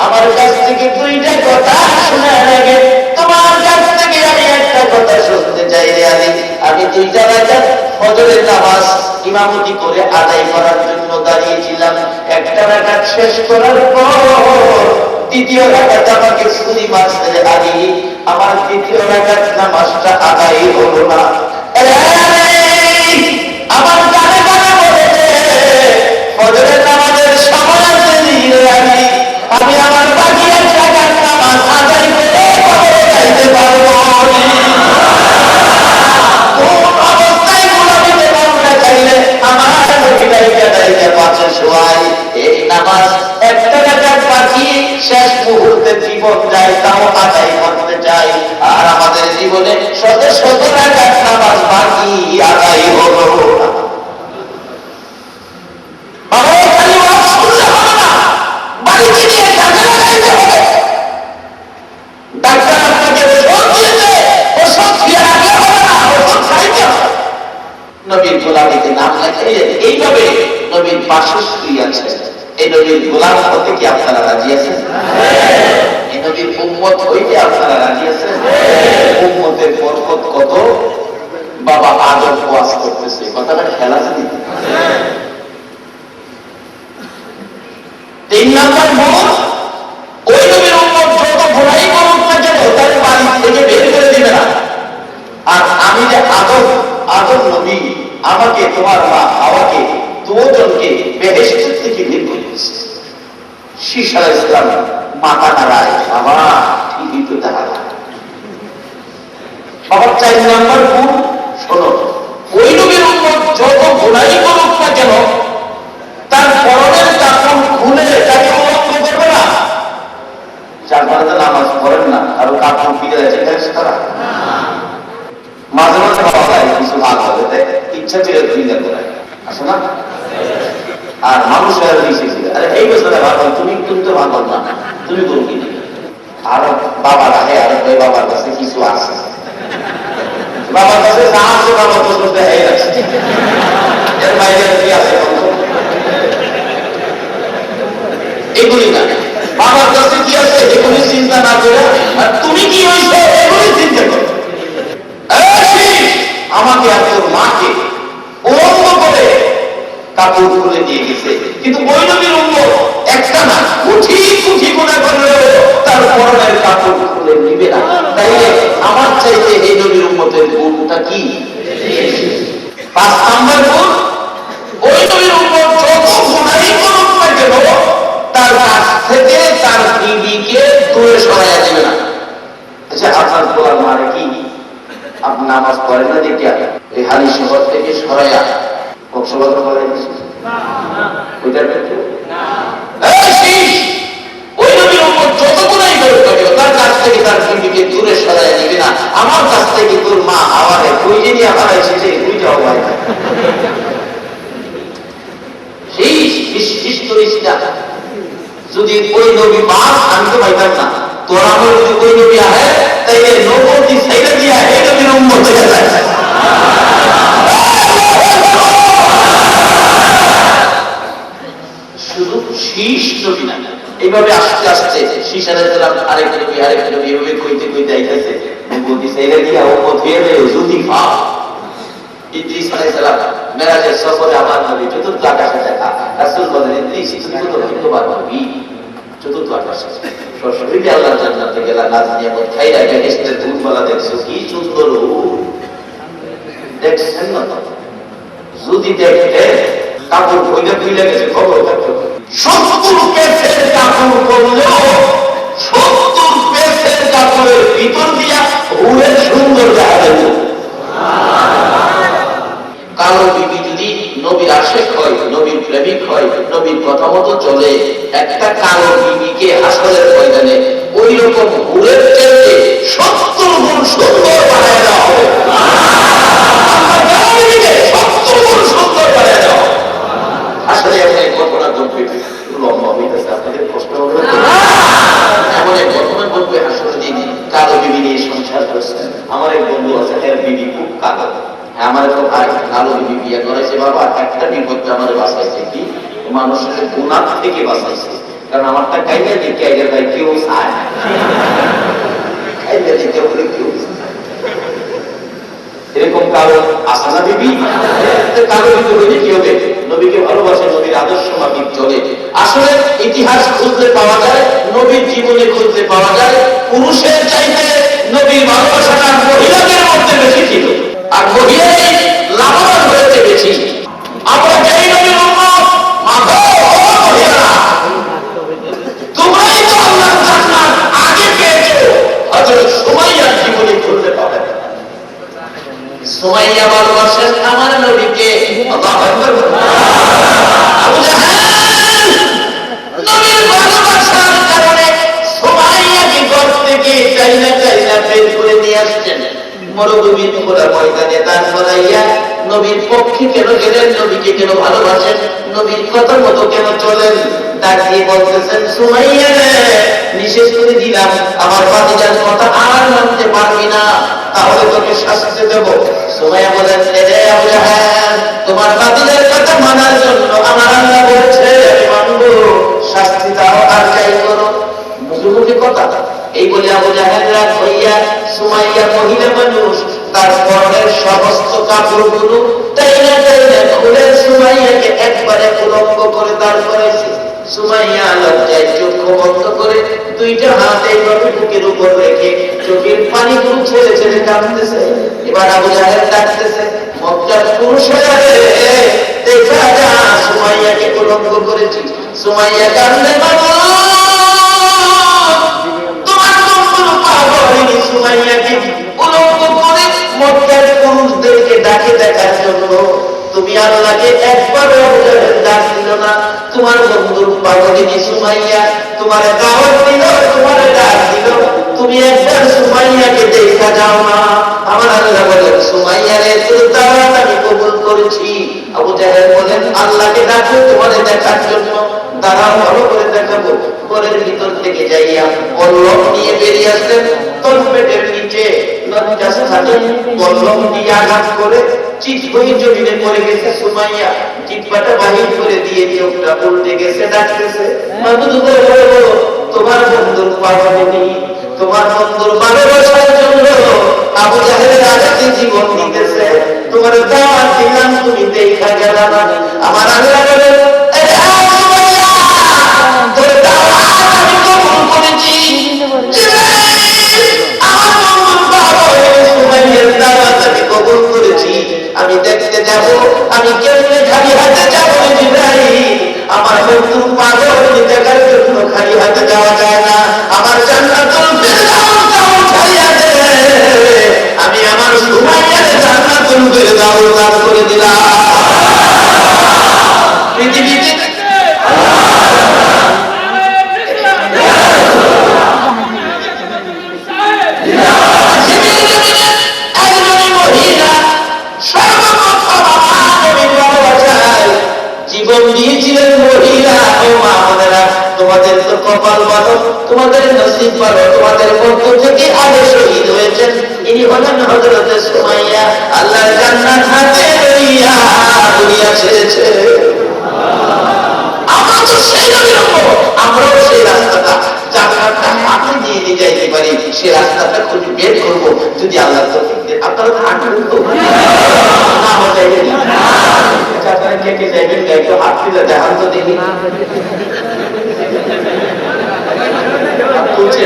আমার কাছ থেকে দুইটা কথা শোনার আগে তোমার কাছ থেকে আমি একটা কথা শুনতে চাই রে আলী। আমি দুইটা রাকাত ফজরের নামাজ ইমামতি করে আদায় করার জন্য দাঁড়িয়েছিলাম। একটা রাকাত শেষ করার পর দ্বিতীয় রাকাত আমাকে ছুরি মারছে আলী, আমার দ্বিতীয় রাকাত নামাজটা আদায় হলো না। আমার কানে কানে বলেছে ফজরের নামাজের সময় আছে আলী, আমি আমার বাকি এক রাকাত নামাজ আদায় করে কবরে যাইতে পারবো। কোন অবস্থায় গোলামিতে মনটা চাইলে আমার নবীকে দাইতে পাশে শোয়াই। এই নামাজ একটা রাকাত বাকি, শেষ মুহূর্তে জীবন যায় তাও আদায় করতে চাই। আর আমাদের জীবনে শত শত রাকাত নামাজ বাকি, আদায় হলো না। নবীর গোলামীতে নাম লেখাইলেন, এইভাবে নবীর পাশে শুয়ে আছে। এই নবীর গোলাম হতে কি আপনারা রাজি আছেন? এই নবীর উম্মত হইতে আপনারা রাজি আছেন? উম্মতের বরকত কত বাবা আদম ওয়াজ করতেছে, কথাটা খেলা জানি। 3 নাম্বার গুণ, ওই নবীর উম্মত যত ঘোরাই করুক না কেন তার বাড়ি থেকে বের করে দিবে না। আর আমি যে আদম নবী, আমাকে তোমার মা হাওয়াকে দুজনকে বেহেশত থেকে বের করে দিয়েছে। শীষ আলাইহিস সালাম মাথা নাড়ায়, বাবা ঠিকই তো দেখা। আবার 4 নাম্বার গুণ, শোনো, ওই নবীর উম্মত যত ঘোরাই করুক না কেন তার পরনের কাপড় খুলে তাকে উলঙ্গ করবে না। যার মানে তো নামাজ পড়েন না, কারো কাপড় ফিরে যাচ্ছে তারা মাঝে মাঝে পাওয়া যায় কিছু ভাগ হবে, ইচ্ছা ছিল ফিরে করে আসে না। আর মানুষের ছিল, আরে এই বছরে ভালো, তুমি তো ভালো না, তুমি করো কি? আর বাবা রাখে, আর ওই বাবার কাছে কিছু আছে, বাবার কাছে যা আছে বাবা তো করতে হয়ে যাচ্ছে, এর বাইরে কি আছে এগুলি না। বাবার কাছে কি আছে এগুলি চিন্তা না করে, আর তুমি কি হয়েছে এগুলি চিন্তা করো। আমাকে আর তোর মাকে উলঙ্গ করে কাপড় খুলে দিয়ে গেছে, কিন্তু ওই নবীর উম্মত একটা না কুঠি কুঠি গুণা করলেও তার পরনের কাপড় খুলে নিবে না। তাইলে আমার চাইতে এই নবীর উম্মতের গুণটা কি? 5 নাম্বার গুণ, ওই নবীর উম্মত যত গুনাই করুক না কেন তার কাছ থেকে তার বিবিকে দূরে সরাইয়া দিবে না। আচ্ছা, আপনার বলার মানে কি? আপনি নামাজ পড়েন না দেখিয়া এই হালি শহর থেকে সরাইয়া কক্সবাজার করাই দিচ্ছে ওইটার ক্ষেত্রে ওই নবীর উম্মত যত গুনাই করুক না কেন তার কাছ থেকে তার বিবিকে দূরে সরাইয়া দিবে না। আমার কাছ থেকে তোর মা হাওয়ারে খুঁজে নিয়ে হারাইছে, যে খুঁজে হওয়া সেই বিশ যদি ওই নবী পাস আমি তো পাইতাম না, তোরা যদি ওই নবী আহে তাইলে নবতী সাইডে দিয়া এই নবীর উম্মত হয়ে যায়। শুধু শীষ নবী না, এইভাবে আস্তে আস্তে শীষ আলাইহিসসালাম আরেকটা নবী এভাবে কইতে কইতে আইতেছে নবতী সাইডে দিয়া উম্মত হয়ে যায়। যদি পা ইদ্রিস আলাইহিসসালাম মেরাজের সফরে আমার নবী চতুর্থ আকাশে দেখা, রাসূল বলেন ইদ্রিস তুমি তো কতবার নবী চতুর্থ আকাশে সরাসরি আল্লাহর জান্নাতে গেলা, নাজ নিয়ামত খাইরা বেহেশতের দুধওয়ালা দেখছো, কি সুন্দর দেখছেন না? যদি দেখতে কাপড় কইলে খুইলে গেছে খবর থাকতো। 70 পেসের কাপড় পরলেও 70 পেসের কাপড়ের ভিতর দিয়া হুরের সুন্দর দেখা যেত। কালো বিবি যদি নবীর আশেক হয়, নবীর প্রেমিক হয়, নবীর কথা মতো চলে, একটা কালো বিবিকে হাসরের ময়দানে ওই রকম হুরের চেয়ে 70 গুণ সুন্দর বানায় দেওয়া হবে। 70 গুণ সুন্দর বানায় দেওয়া হবে। আসলে এমন এক ঘটনা ঘটবে, লম্বা হইতেছে, আপনাদের কষ্ট হবে না? এমন এক ঘটনা ঘটবে আসলে দিন কালো বিবি নিয়ে সংসার করছেন। আমার এক বন্ধু আছে, এর বিবি খুব কালো। আমার তো ভাই কালো বিবি বিয়ে করেছে, বাবা একটা বিপদ আমার বাঁচাইছে, কি মানুষের গুনাহ থেকে বাঁচাইছে। কারণ আমারটা কাইলে দিকে আগের ভাই কেউ চায় কাইলে দিতে বলে কেউ এরকম কালো আসানা বিবি, কালো বিবি হইলে কি হবে? নবীকে ভালোবাসে, নবীর আদর্শ মাফিক চলে। আসলে ইতিহাস খুঁজতে পাওয়া যায়, নবীর জীবনে খুঁজতে পাওয়া যায়, পুরুষের চাইতে নবীর ভালোবাসাটা মহিলাদের মধ্যে বেশি ছিল, আর মহিলাই লাভবান হয়েছে বেশি। আমরা যেই নবীর উম্মত, মাগো মহিলারা তোমরাই তো আল্লাহর জান্নাত আগে পেয়েছো। হযরত সুমাইয়ার জীবনে খুঁজতে পাবেন। সুমাইয়া ভালোবাসেন আমার নবীকে। আল্লাহু আকবার। আবু জাহেল নবীর ভালোবাসার কারণে সুমাইয়াকে ঘর থেকে চাইনা বের করে নিয়ে আসছেন মরুভূমির খোলা ময়দানে। তার ফলাইয়া নবীর পক্ষে কেন গেলেন, নবীকে কেন ভালোবাসেন, নবীর কথা মতো কেন চলেন, ডাক দিয়ে বলতেছেন সুমাইয়া রে, নিষেধ করে দিলাম আমার ভাতিজার কথা আর মানতে পারবি না, তাহলে তোকে শাস্তি দেব। সুমাইয়া বলেন রে আবু জাহেল, তোমার ভাতিজার কথা মানার জন্য আমার আল্লাহ বলেছে আমি মানব, শাস্তি দাও আর যাই করো। মুখে কথা এই বলে আবু জাহেল রাগ হইয়া, সুমাইয়া মহিলা মানুষ, তার পরনের সমস্ত কাপড়গুলো টাইনা খুলে সুমাইয়াকে একবারে উলঙ্গ করে দাঁড় করেছে। সুমাইয়া লজ্জায় চোখ বন্ধ করে দুইটা হাত এইভাবে বুকের উপর রেখে চোখের পানিগুলো ছেড়ে ছেড়ে কাঁদতেছে। এবার আবু জাহেল ডাকতেছে, মক্কার পুরুষ হয়ে দেখা যা সুমাইয়াকে উলঙ্গ করেছি। সুমাইয়া কান্দে, বাবা সুমাইয়াকে উলঙ্গ করে মক্কার পুরুষদেরকে ডাকে দেখার জন্য তুমি আল্লাহকে একবারও ডাক দিল না। তোমার বন্ধুর পাগলিনী সুমাইয়া তোমার দাওয়াত দিল, তোমার ডাক দিল, তুমি একবার সুমাইয়াকে দেখা যাও না। আমার আল্লাহ বলেন সুমাইয়ারে তোর দাওয়াত আমি কবুল করেছি। আবু জাহেল বলেন আল্লাহকে ডাকো তোমার দেখার জন্য, দাঁড়াও ভালো করে দেখাবো। ঘরের ভিতর থেকে যাইয়া পল্লব নিয়ে বেরিয়ে আসলেন, তলপেটের নিচে লজ্জাস্থানে পল্লব দিয়ে আঘাত করে চিৎ হয়ে জমিনে পড়ে গেছে সুমাইয়া। জিহ্বাটা বাহির করে দিয়ে চোখটা উল্টে গেছে, ডাকতেছে মাবুদ বলো তোমার বন্ধুর পাগলিনী, তোমার বন্ধুর ভালোবাসার জন্য আবু জাহেলের আঘাতে জীবন দিতেছে, তোমার দাওয়াত দিলাম তুমি দেখা গেল না। আমার আল্লাহ বলেন তোর দাওয়াত আমি কবুল করেছি, কবুল করেছি। আমি দেখতে যাব, আমি কেমনে খালি হাতে যাবো জিবরাইল, আমার বন্ধু পাগল দেখার জন্য খালি হাতে যাওয়া যায় না। আমার জান্নাতুল ফিরদাউস ছাড়িয়া দে, আমি আমার সুমাইয়ার জান্নাতুল ফিরদাউস দান করে দিলাম। পৃথিবীতে জীবন দিয়েছিলেন মহিলা ও মা বোনেরা, তোমাদের তো কপাল ভালো, তোমাদের নসিব ভালো, তোমাদের মধ্য থেকে আগে শহীদ হয়েছেন ইনি হলেন হযরত সুমাইয়া। আল্লাহর জান্নাত হাতে লইয়া দুনিয়া ছেড়েছে। আমরা তো সেই নবীর উম্মত, আমরাও সেই রাস্তাটা জান্নাতটা হাতে নিয়ে নিয়ে যাইতে পারি, সেই রাস্তাটা খুঁজে বের করব যদি আল্লাহ তৌফিক দেন। আপনারা তো হাঁটবেন তো না হয়ে যাবেন না? আপনারা কে কে যাইবেন একটু হাত তুলে দেখান তো দেখি। তুলছে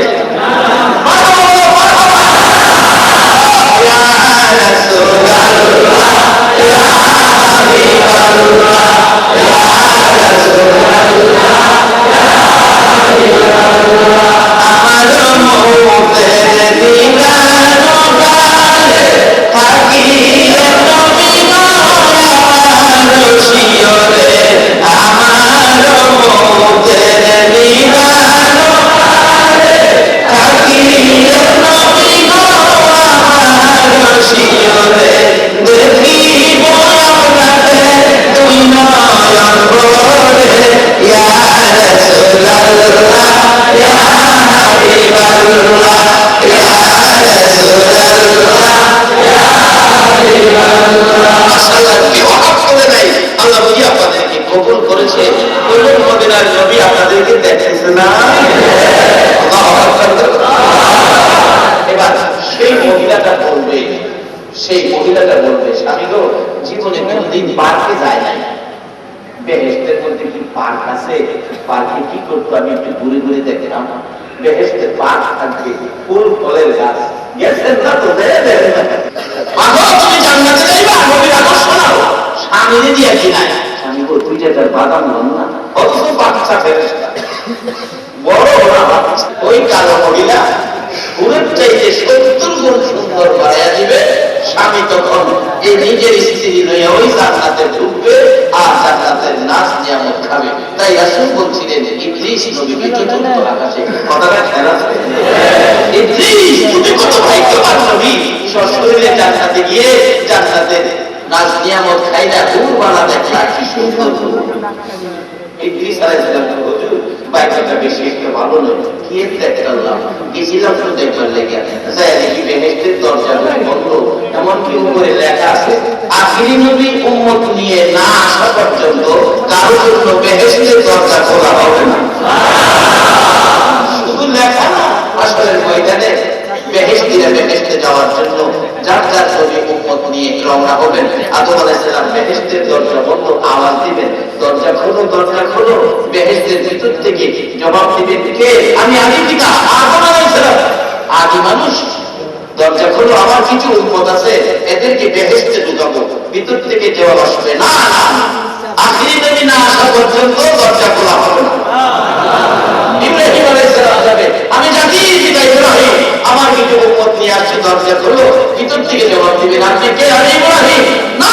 ওই কালো মহিলা গুণের চাইতে 70 গুণ সুন্দর বাড়াইয়া দিবে। স্বামী তখন এই নিজের স্ত্রী লইয়া ওই জান্নাতে ঢুকবে আর জান্নাতের নাচ নিয়ামত খাবে। তাই রাসূল বলছিলেন ইবলিস নবীকে চতুর্থ আকাশে। কথাটা খেয়াল আছে? ইবলিস তুমি কত ভাগ্যবান নবী, সশরীরে জান্নাতে গিয়ে জান্নাতের নাচ নিয়ামত খাইলা দূর বানা দেখলা কি সুন্দর। ইবলিস আলাইহিস সালাম হুজুর বাইকটা বেশি একটা ভালো নয়, কি দেখলাম গেছিলাম তো দেখবার লেগে যাই দেখি বেহেশতের দরজা বন্ধ, এমনকি উপরে লেখা আছে আখিরি নবী উম্মত নিয়ে না আসা পর্যন্ত কারোর জন্য বেহেশতের দরজা খোলা হবে না। শুধু লেখা না, আসলে ময়দানে বেহেশতীরা বেহেশতে যাওয়ার জন্য যার যার নবী উম্মত নিয়ে রওনা হবেন। আদম আলাইহিস সালাম বেহেশতের দরজা বন্ধ, আওয়াজ দিবেন দরজা খোলো, দরজা খোলো। বেহেশতের ভিতর থেকে জবাব দিবেন কে? আমি আদিপিতা আদম আলাইহিস সালাম, আদি মানুষ। দরজা খোলো, আমার কিছু উম্মত আছে, এদেরকে বেহেশতে ঢুকাবো। ভিতর থেকে জবাব আসবে না না, আখিরি নবী না আসা পর্যন্ত দরজা খোলা হবে না। ইব্রাহিম আলাইহিস সালাম যাবে, আমি জাতির পিতা ইব্রাহিম, আমার কিছু উম্মত নিয়ে আসছে, দরজা খোলো। ভিতর থেকে জবাব দিবেন আপনি কে? আমি ইব্রাহিম। না,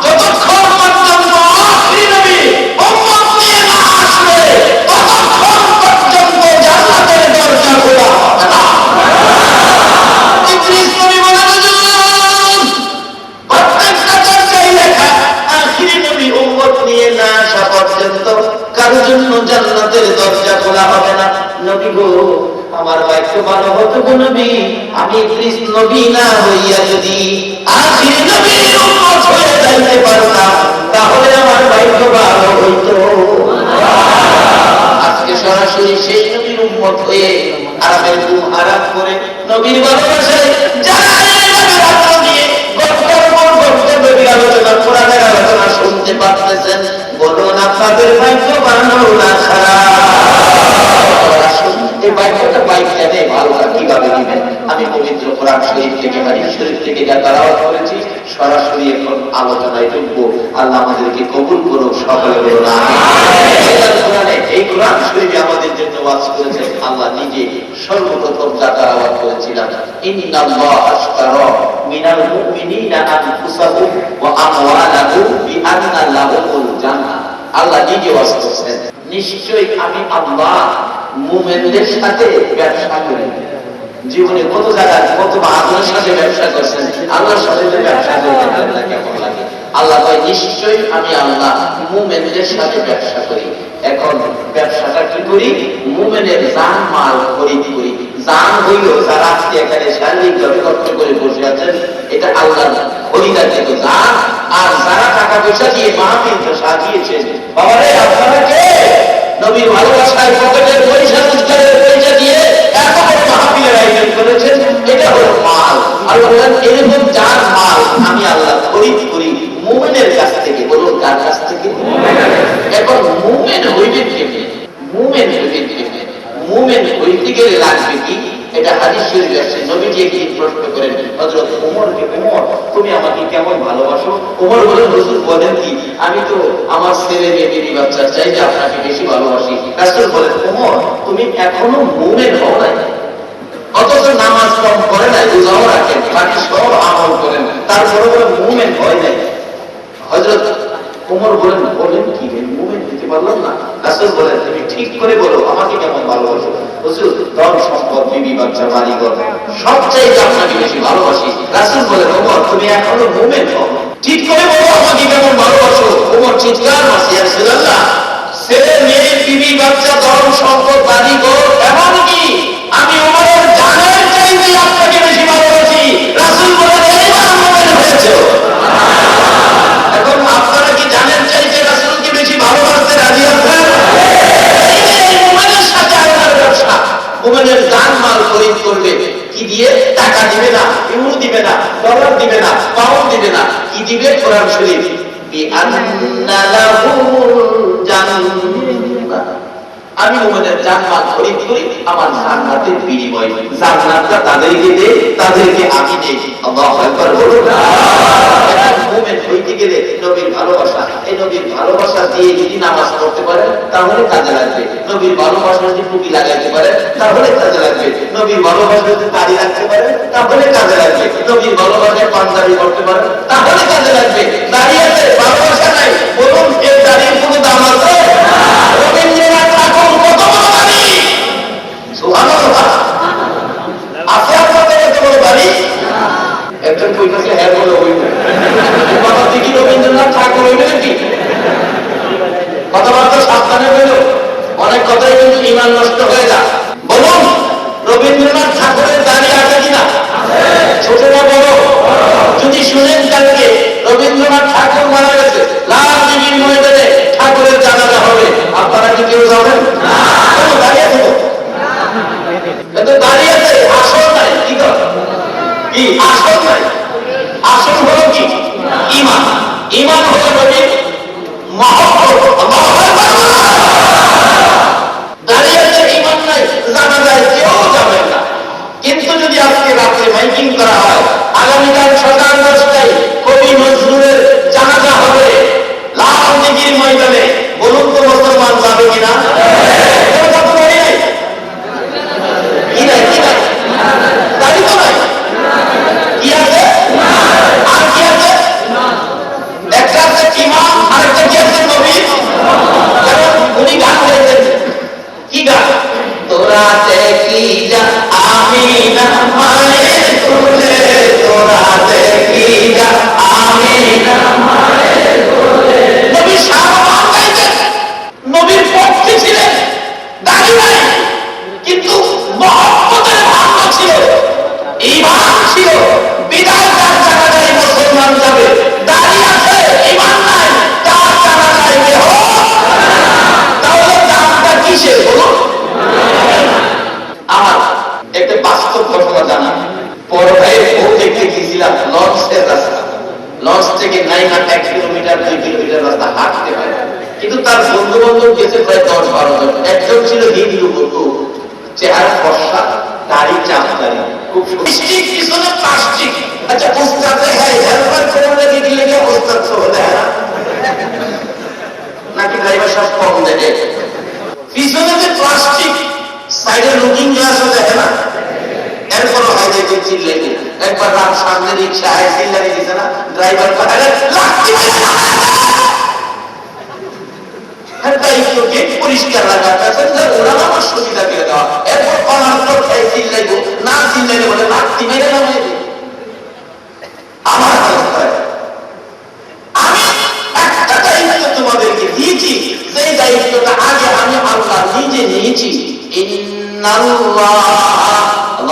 যতক্ষণ পর্যন্ত আখিরি নবী উম্মত নিয়ে না আসবে ততক্ষণ পর্যন্ত জান্নাতের দরজা খোলা হবে না। ইবলিস নবী বলে প্রত্যেকটা দরজায় লেখা আখিরি নবী উম্মত নিয়ে না আসা পর্যন্ত কারোর জন্য জান্নাতের দরজা খোলা হবে না। নবী গো, আমার ভাগ্য ভালো হতো গো নবী, আমি ইবলিস নবী না হইয়া যদি আখিরি নবীর উম্মত হয়ে যাইতে পারতাম তাহলে আমার ভাগ্য ভালো হইতো। আজকে সরাসরি সেই নবীর উম্মত হয়ে আরামের ঘুম আরাম করে নবীর ভালোবাসায় যারা নিয়ে নবীর আলোচনা, কোরআনের আলোচনা শুনতে পারতেছেন, বলুন আপনাদের ভাগ্য ভালো না খারাপ? এই বাক্যটা বাইকটা নেই ভালোটা কিভাবে দিবেন? আমি পবিত্র কোরআন শরীফ থেকে, হাদিস শরীফ থেকে যা তালাওয়াত করেছি, সরাসরি এখন আলোচনায় ঢুকবো। আল্লাহ আমাদেরকে কবুল করুক, সকলে বলুন আমিন। এই কোরআন শরীফে আমাদের জন্য ওয়াজ করেছেন আল্লাহ নিজে। সর্বপ্রথম যা তালাওয়াত করেছিলাম, ইন্নাল্লাহা আশতারা মিনাল মুমিনিনা আনফুসাহুম ওয়া আমওয়ালাহুম বিআন্না লাহুমুল জান্নাহ। আল্লাহ নিজে ওয়াজ করেছেন, নিশ্চয়ই আমি আল্লাহ মুমিনদের সাথে ব্যবসা করি। জীবনে কত জায়গায় কত আল্লাহর সাথে ব্যবসা করছেন, আল্লাহর সাথে ব্যবসা করতে কেমন লাগে? আল্লাহ কয় নিশ্চয়ই আমি আল্লাহ মুমিনদের সাথে ব্যবসা করি। এখন ব্যবসাটা কি করি? মুমিনের জান মাল খরিদ করি। জান হইল যারা আজকে এখানে শারীরিকভাবে কষ্ট করে বসে আছেন, এটা আল্লাহর খরিদাকৃত জান। আর যারা টাকা পয়সা দিয়ে মাহফিলটা সাজিয়েছেন, বাবারে আপনারা কে? নবীর ভালোবাসায় পকেটের পয়সা, রোজগারের পয়সা দিয়ে এত বড় মাহফিলের আয়োজন করেছেন, এটা হলো মাল। আল্লাহ বলেন এরকম যার মাল আমি আল্লাহ খরিদ করি মুমিনের কাছ থেকে। বলুন কার কাছ থেকে? এখন মুমিন হইবেন কেমনে? মুমিন হইবেন কেমনে? মুমিন হইতে গেলে লাগবে কি? এটা হাদিস শরীফে আছে। নবীজি একদিন প্রশ্ন করেন হযরত ওমরকে, ওমর তুমি আমাকে কেমন ভালোবাসো? ওমর বলেন হুজুর বলেন কি, আমি তো আমার ছেলে মেয়ে বিবি বাচ্চার চাইতে আপনাকে বেশি ভালোবাসি। রাসূল বলেন ওমর তুমি এখনো মুমিন হও নাই, অথচ নামাজ কম করে নাই, রোজাও রাখেন, বাকি সব আমল করেন, তারপরে বলে মুমিন হয় নাই। হযরত ওমর বলেন বলেন কি মুমিন হতে পারলাম না। রাসূল বলেন তুমি ঠিক করে বলো আমাকে কেমন ভালোবাসো? হুজুর ধন সম্পদ বিবি বাচ্চা বাড়ি ঘর সবচাইতে আপনাকে বেশি ভালোবাসি। রাসূল বলেন ওমর তুমি এখনো মুমিন হও, ঠিক করে বলো আমাকে কেমন ভালোবাসো? ওমর চিৎকার মারছে ইয়া রাসূলুল্লাহ, ছেলে মেয়ে বিবি বাচ্চা ধন সম্পদ বাড়ি ঘর এমনকি আমি ওমরের জানের চাইতে আপনাকে বেশি ভালোবাসি। রাসূল বলেন এইবার মুমিন হয়েছে। এখন আপনারা কি জানেন চাইতে রাসূলকে বেশি ভালোবাসতে রাজি আছেন? এই মুমিনের সাথে আল্লাহর ব্যবসা। মুমিনের জান মাল খরিদ করবে কি দিয়ে? টাকা দিবে না, ইউরো দিবে না, ডলার দিবে না, পাউন্ড দিবে না, কি দিবে? কোরআন শরীফ বিআন্না লাহুল জান্নাহ। আমি মুমিনের জান মাল খরিদ করি আমার জান্নাতের বিনিময়ে। জান্নাতটা তাদেরকে দেই, তাদেরকে আমি দেই। আল্লাহু আকবার বলুন। মুমিন হইতে গেলে নবীর ভালোবাসা, এই নবীর ভালোবাসা দিয়ে যদি নামাজ পড়তে পারে তাহলে কাজে লাগবে। নবীর ভালোবাসা যদি টুপি লাগাইতে পারে তাহলে কাজে লাগবে। নবীর ভালোবাসা যদি দাড়ি রাখতে পারে তাহলে কাজে লাগবে। নবীর ভালোবাসায় পাঞ্জাবি করতে পারে তাহলে কাজে লাগবে। দাঁড়িয়ে আছে ভালোবাসা নাই, বলুন এই দাড়ির কোনো দাম আছে? রবীন্দ্রনাথ ঠাকুর কত বড় দাড়ি, সুবহানাল্লাহ, আছে আপনাদের এত বড় দাড়ি? একজন কইতাছে হ্যাঁ বলে হইবে, বাবা দেখি রবীন্দ্রনাথ ঠাকুর হইবে নাকি? কথাবার্তা সাবধানে বলল, অনেক কথাই কিন্তু ইমান নষ্ট হয়ে যায়। বলুন রবীন্দ্রনাথ ঠাকুরের দাড়ি আছে কিনা? ছোট না বড়? যদি শুনেন কালকে রবীন্দ্রনাথ ঠাকুর মারা গেছে, লাল দিঘির ময়দানে ঠাকুরের জানাজা হবে, আপনারা কি কেউ যাবেন? দাঁড়িয়ে থাকো, দাঁড়িয়ে আছে, আসল নাই। কি কি আসল নাই? আসল হলো কি? ঈমান। ঈমান হলো নবীর মহব্বত। দাঁড়িয়ে আছে ঈমান নাই, জানা যায় কেউ যাবেন না। কিন্তু যদি আজকে রাত্রে মাইকিং করা হয় আগামীকাল সকাল 10টায় কবি নজরুলের জানাজা হবে লাল দিঘির ময়দানে, বলুন তো মুসলমান যাবে কিনা? কি নাই? কি নাই? দাঁড়ি তো নাই। কি আছে? আর কি আছে? একটা আছে ইমাম, আরেকটা কি আছে? নবী। উনি গান গাইছেন, কি গান? তোরা দেখি যা আমিনা মায়ের কোলে, তোরা দেখি যা আমিনা মায়ের কোলে। নবী সাহাবান গাইছেন, নবীর পক্ষে ছিলেন, দাঁড়ি নাই, কিন্তু মহব্বতের ভাব ছিল, ঈমান ছিল। বিদায় তার জানাজায় মুসলমান যাবে, দাঁড়িয়ে আছে ঈমান নাই, তার জানাজায় কেহ। তাহলে দামটা কিসের বলুন? আমার একটা বাস্তব ঘটনা জানা। বড় ভাইয়ের বউ দেখতে গিয়েছিলাম লঞ্চের রাস্তা। লঞ্চ থেকে 1 কিলোমিটার 2 কিলোমিটার রাস্তা হাঁটতে হয়, কিন্তু তার বন্ধু বান্ধব গেছে প্রায় 10-12 জন। একজন ছিল হিন্দু বন্ধু, চেহারা ফর্সা, দাড়ি চামদারি, খুব প্লাস্টিক, পিছনে প্লাস্টিক। আচ্ছা ওস্তাদ হ্যাঁ হেল্পার করে দিলে গিয়ে ওস্তাদ তো হলে নাকি ড্রাইভার সব কম দেখে? পিছনে যে প্লাস্টিক, সাইডে লুকিং গ্লাসও দেখে না, এরপরও হয় দেখে চিল্লাইতে। একবার রাত সামনে রিক্সা আয় চিল্লানি দিছে না, ড্রাইভার পরিষ্কার রাখা, ওরা আমার সুবিধা করে দেওয়া। এরপর কমান্ডার খাই চিল্লাইব, না চিল্লাইলে বলে লাঠি মেরে নামাই। আমার আমি একটা দায়িত্ব তোমাদেরকে দিয়েছি, সেই দায়িত্বটা আজ আল্লাহু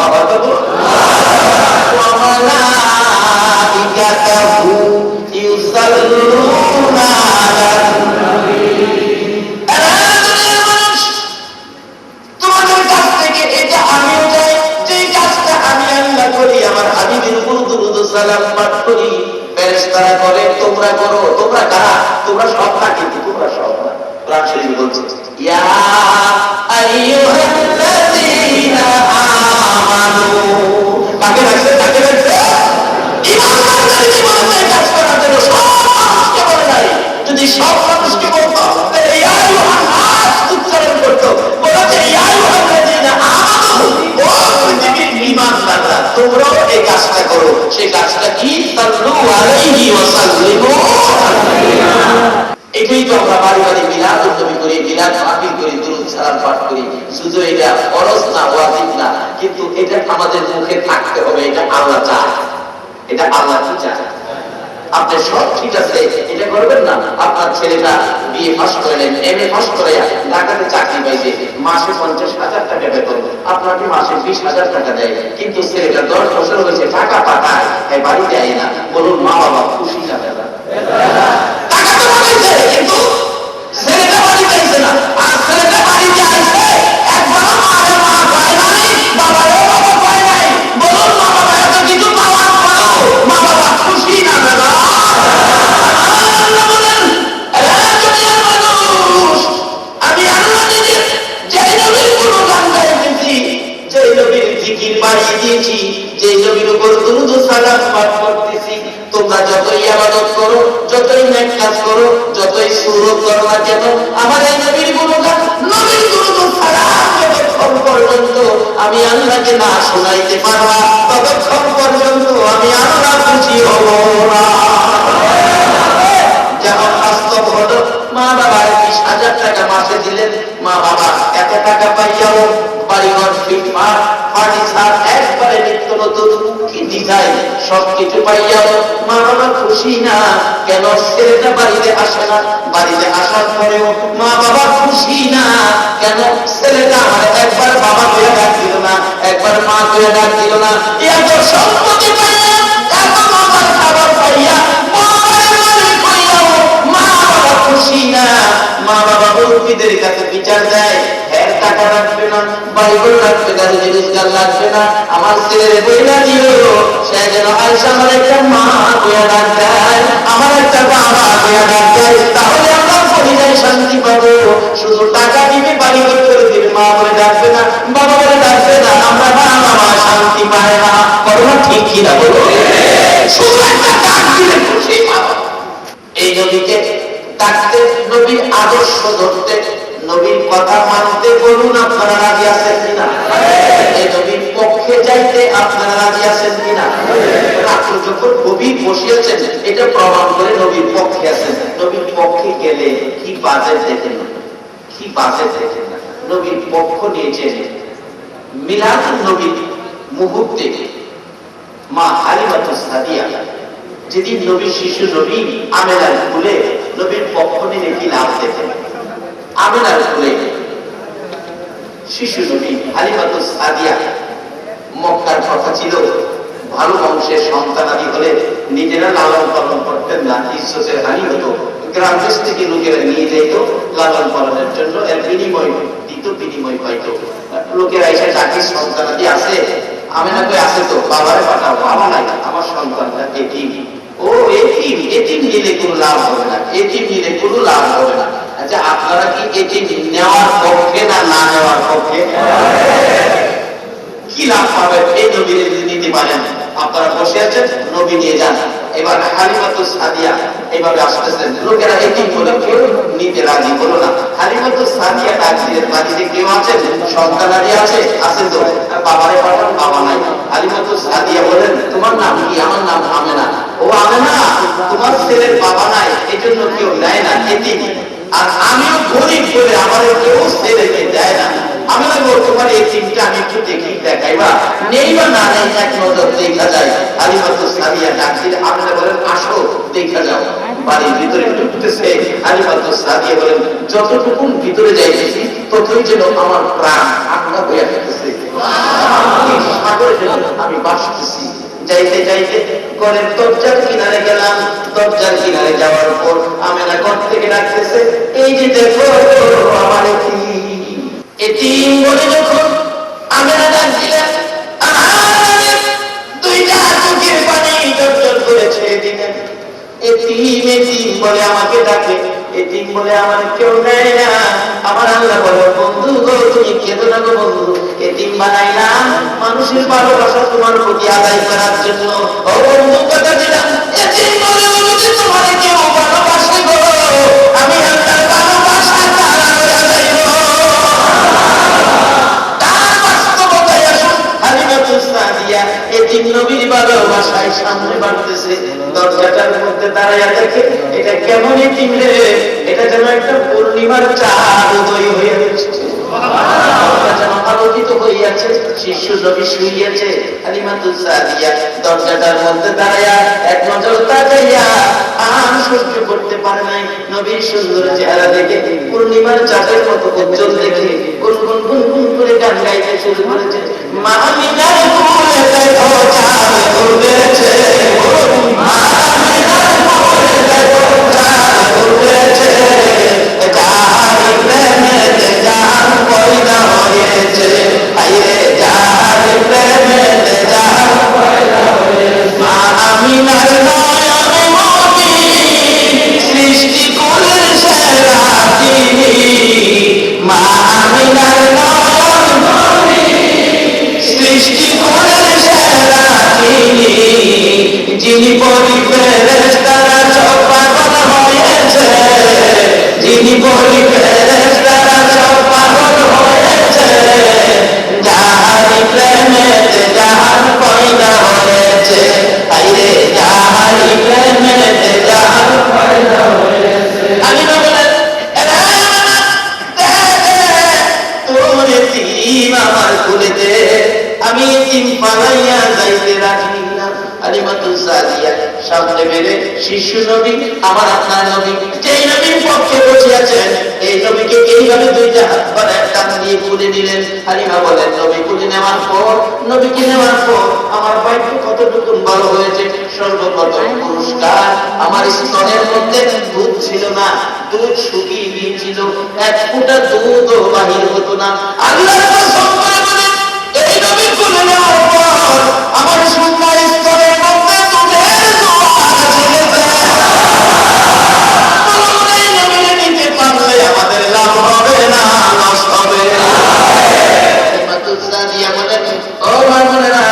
আকবার ওয়া মালাইকাতুহু ইউসাল্লুনা আলান নবী। তোমাদের কাছ থেকে এটা আমিও চাই, যে কাজটা আমি আল্লাহ করি, আমার হাবিবের উপর দুরূদ ও সালাম পাঠ করি, ফেরেশতারা করে, তোমরা করো। তোমরা কারা? তোমরা সব না, কিন্তু তোমরা সব না। কোরআন শরীফ বলছে ইয়া আইয়ুহাল্লাযীনা আমানু, কাকে রাখছে? কাকে রাখছে? ঈমানদারদেরকে বলতে কাজ করার জন্য, সব মানুষকে বলে নাই। যদি সব মানুষকে বলতো তাহলে ইয়া আইয়ুহান নাস উচ্চারণ করতো। বলেছে ইয়া আইয়ুহাল্লাযীনা আমানু, ও পৃথিবীর ঈমানদাররা, তোমরাও এই কাজটা করো। সেই কাজটা কি? সাল্লু আলাইহি ওয়া সাল্লিমু তাসলিমা। এটাই তো আমরা বাড়ি বাড়ি মিলাদুন নবী করি, মিলাদ মাহফিল করি, দুরূদ সালাম পাঠ করি। শুধু এটা ফরজ না, ওয়াজিব না, কিন্তু এটা আমাদের মুখে থাকতে হবে। এটা আল্লাহ চায়, এটা আল্লাহ কি চায়। আপনি সব ঠিক আছে, এটা করবেন না। আপনার ছেলেটা বিএ পাস করে নেন, এমএ পাস করে ঢাকাতে চাকরি পাইছে, মাসে 50,000 টাকা বেতন, আপনাকে মাসে 20,000 টাকা দেয়, কিন্তু ছেলেটা 10 বছর হয়েছে টাকা পাঠায়, বাড়িতে আয় না। বলুন মা বাবা খুশি না? টাকা তো পাঠাইছে, কিন্তু ছেলেটা বাড়ি পাইছে না। আর ছেলেটা বাড়িতে আইছে, একবার মারে মা পায় নাই, বাবারও বাবা পায় নাই। বলুন মা বাবা এত কিছু পাওয়ার পরেও মা বাবা খুশি না? দাদা আমি আল্লাহ নিজে যেই নবীর কোনো গান গাইতেছি, যেই নবীর জিকির বাড়িয়ে দিয়েছি, যেই নবীর উপর দুরূদ ও সালাম পাঠ করতেছি, তোমরা যতই ইবাদত করো, যতই নেক কাজ করো, যতই সুরত করো না কেন, আমার এই নবীর গুণগান, নবীর দুরূদ ও সালাম যতক্ষণ পর্যন্ত আমি আল্লাহকে না শোনাইতে পারবা, ততক্ষণ পর্যন্ত আমি আল্লাহ খুশি হব না। যেমন বাস্তব হলো, মা বাবার 20,000 টাকা মাসে দিলেন, মা বাবা এত টাকা পাইয়াও বাড়িঘর ফিটফাট ফার্নিচার একবারে নিত্য নতুন কি ডিজাইন সবকিছু পাইয়াও মা বাবা খুশি না কেন? ছেলেটা বাড়িতে আসে না, বাড়িতে আসার পরেও মা বাবা খুশি না কেন? ছেলেটা আমার একবার বাবা করে ডাক দিল না, একবার মা করে ডাক দিল না। এত সম্পত্তি পাইয়া, এত বাবার খাবার পাইয়া খুশি না। মা বাবা মুরব্বীদের কাছে বিচার দেয়, এর টাকা রাখবে না, বাড়িঘর রাখবে না, রোজগার লাগবে না, আমার ছেলের বইলা দিও, সে যেন আয়সা আমার একটা মা বইয়া ডাক দেয়, আমার একটা বাবা বইয়া ডাক দেয়, তাহলে আমরা পরিবারে শান্তি পাবো। শুধু টাকা দিবে, বাড়িঘর করে দিবে, মা বলে ডাকবে না, বাবা বলে ডাকবে না, আমরা মা বাবা শান্তি পায় না। বলো ঠিক কিনা বলো? শুধু একটা ডাক দিলে খুশি পাবো। এই নদীকে ডাকতে, নবীর আদর্শ ধরতে, নবীর কথা মানতে, বলুন আপনারা রাজি আছেন কিনা? এই নবীর পক্ষে যাইতে আপনারা রাজি আছেন কিনা? রাত্র যখন কবি বসিয়েছেন, এটা প্রমাণ করে নবীর পক্ষে আছেন। নবীর পক্ষে গেলে কি বাজেট দেখেন না, কি বাজেট দেখেন না, নবীর পক্ষ নিয়েছেন। মিলাদুন নবীর মুহূর্তে মা হালিমাতুস সাদিয়া যেদিন নবীর শিশু নবী আমেনার কুলে নবীর পক্ষ নিয়ে কি লাভ দেখেন? আমেনার কুলে শিশু নবী হালিমাতুস সাদিয়া, মক্কার কথা ছিল ভালো বংশের সন্তানাদি হলে নিজেরা লালন পালন করতেন না, ইজ্জতের হানি হতো। গ্রাম দেশ থেকে লোকেরা নিয়ে যেত লালন পালনের জন্য, এর বিনিময় দিত, বিনিময় পাইত। লোকেরা এসে চাকরির সন্তানাদি আছে, আমেনা কই আছে তো, বাবারে পাঠাও, বাবা নাই, আমার সন্তানটা এতিম। ও এতিম, এতিম নিলে কোনো লাভ হবে না, এতিম নিলে কোনো লাভ হবে না। আচ্ছা আপনারা কি এতিম নেওয়ার পক্ষে না না নেওয়ার পক্ষে? কি লাভ পাবেন এই নবী নিতে পারেন? আপনারা বসে আছেন, নবী নিয়ে যান। এবার হালিমাতুস সাদিয়া এইভাবে আসতেছেন, লোকেরা এতিম বলে কেউ নিতে রাজি হলো না। হালিমাতুস সাদিয়া ডাকছিলেন, বাড়িতে কেউ আছেন? সন্তানাদি আছে? আছে তো, বাবারে পাঠান, বাবা নাই। হালিমাতুস সাদিয়া বলেন, তোমার নাম কি? আমার নাম আমেনা। ও আমেনা, তোমার ছেলের বাবা নাই, এই জন্য কেউ দেয় না, এতিম। আর আমিও গরিব বলে আমার কেউ ছেলেকে দেয় না। আমি বলবো তোমার এই চিন্তা আমি একটু দেখি, দেখাইবা নেই বা না নেই, এক নজর দেখা যায়। হালিমাতুস সাদিয়া ডাকছিল, আপনারা বলেন আসো দেখা যাও। বাড়ির ভিতরে ঢুকতেছে, হালিমাতুস সাদিয়া বলেন যতটুকু ভিতরে যাইতেছি ততই যেন আমার প্রাণ ফাঁকা হয়ে আসতেছে, আমি বাসতেছি। যাইতে যাইতে ঘরের দরজার কিনারে গেলাম। দরজার কিনারে যাওয়ার পর আমেনা ঘর থেকে ডাকতেছে, এই যে দেখো আমার এতিম বলে যখন আমেনা ডাক দিলেন, দুইটা চোখের পানি জর্জর করে ছেড়ে দিলেন। এতিম এতিম বলে আমাকে ডাকে, এতিম বলে আমার কেউ নেয় না। আমার আল্লাহ বলে, বন্ধু গো তুমি কেঁদো না গো বন্ধু, এতিম বানাইলাম মানুষের ভালোবাসা তোমার প্রতি আদায় করার জন্য। ও বন্ধু কথা দিলাম, এতিম বলে বলতে তোমার কেউ ভালোবাসে গো, আমি আল্লাহর ভালোবাসা তার আদায় করব। তার বাস্তবতায় আসুন হালিমাতুস সাদিয়া এতিম নবীর ভালোবাসায় সামনে বাড়তেছে। দরজাটার মধ্যে দাঁড়াইয়া দেখে, এটা কেমন এতিম রে, এটা যেন একটা পূর্ণিমার চাঁদ উদয় হয়ে যাচ্ছে, যেন আলোকিত হইয়াছে। শিশু নবী শুইয়াছে, হালিমাতুস সাদিয়া দরজাটার মধ্যে দাঁড়াইয়া এক নজর তাকাইয়া আর সহ্য করতে পারে নাই। নবীর সুন্দর চেহারা দেখে, পূর্ণিমার চাঁদের মতো উজ্জ্বল দেখে গুনগুন গুনগুন করে গান গাইতে শুরু করেছে। মা আমিনার কোলে দেখো চাঁদ উঠেছে, মা আমিনার কোলে দেখো চাঁদ উঠেছে, যার প্রেমেতে জান পয়দা হয়েছে, আইরে যার প্রেমেতে জান পয়দা হয়েছে। মা আমিনার নয়নে মতি সৃষ্টি কুলের সেরা তিনি, মা আমিনার নয়ন মতি সৃষ্টি কুলের সেরা তিনি, যিনি বলি ফেরেশতারা সব পাগল হয়েছে, যিনি বলি ফেরেশতারা সব পাগল হয়েছে, যার প্রেমেতে জান পয়দা হয়েছে, আইরে যার প্রেমেতে জান পয়দা হয়েছে। আমি বলেন তোর এতিম আমার খুলে দে, আমি এতিম পালাইয়া যাইতে রাজি না। হালিমাতুস সাদিয়া সামনে বেড়ে শিশু নবী, আমার আপনার নবী, যেই নবীর পক্ষে বসে আছেন, এই নবীকে এইভাবে দুইটা হাত বাড়ায় টান দিয়ে খুলে নিলেন। হালিমা বলেন, নবী খুলে নেওয়ার পর, নবীকে নেওয়ার পর আমার ভাগ্য কতটুকু ভালো হয়েছে। সর্বপ্রথম পুরস্কার, আমার স্তনের মধ্যে দুধ ছিল না, দুধ শুকিয়ে গিয়েছিল, এক ফোঁটা দুধও বাহির হতো না। আল্লাহর কসম করে বলেন, এই নবী খুলে নেওয়ার পর আমার সুন্দর স্তনের মধ্যে দুধের জোয়ার ছেড়েছে। এই নবীকে নিতে পারলে আমাদের লাভ হবে না, লস হবে। হালিমাতুস সাদিয়া বলেন, ও ভাইবোনেরা,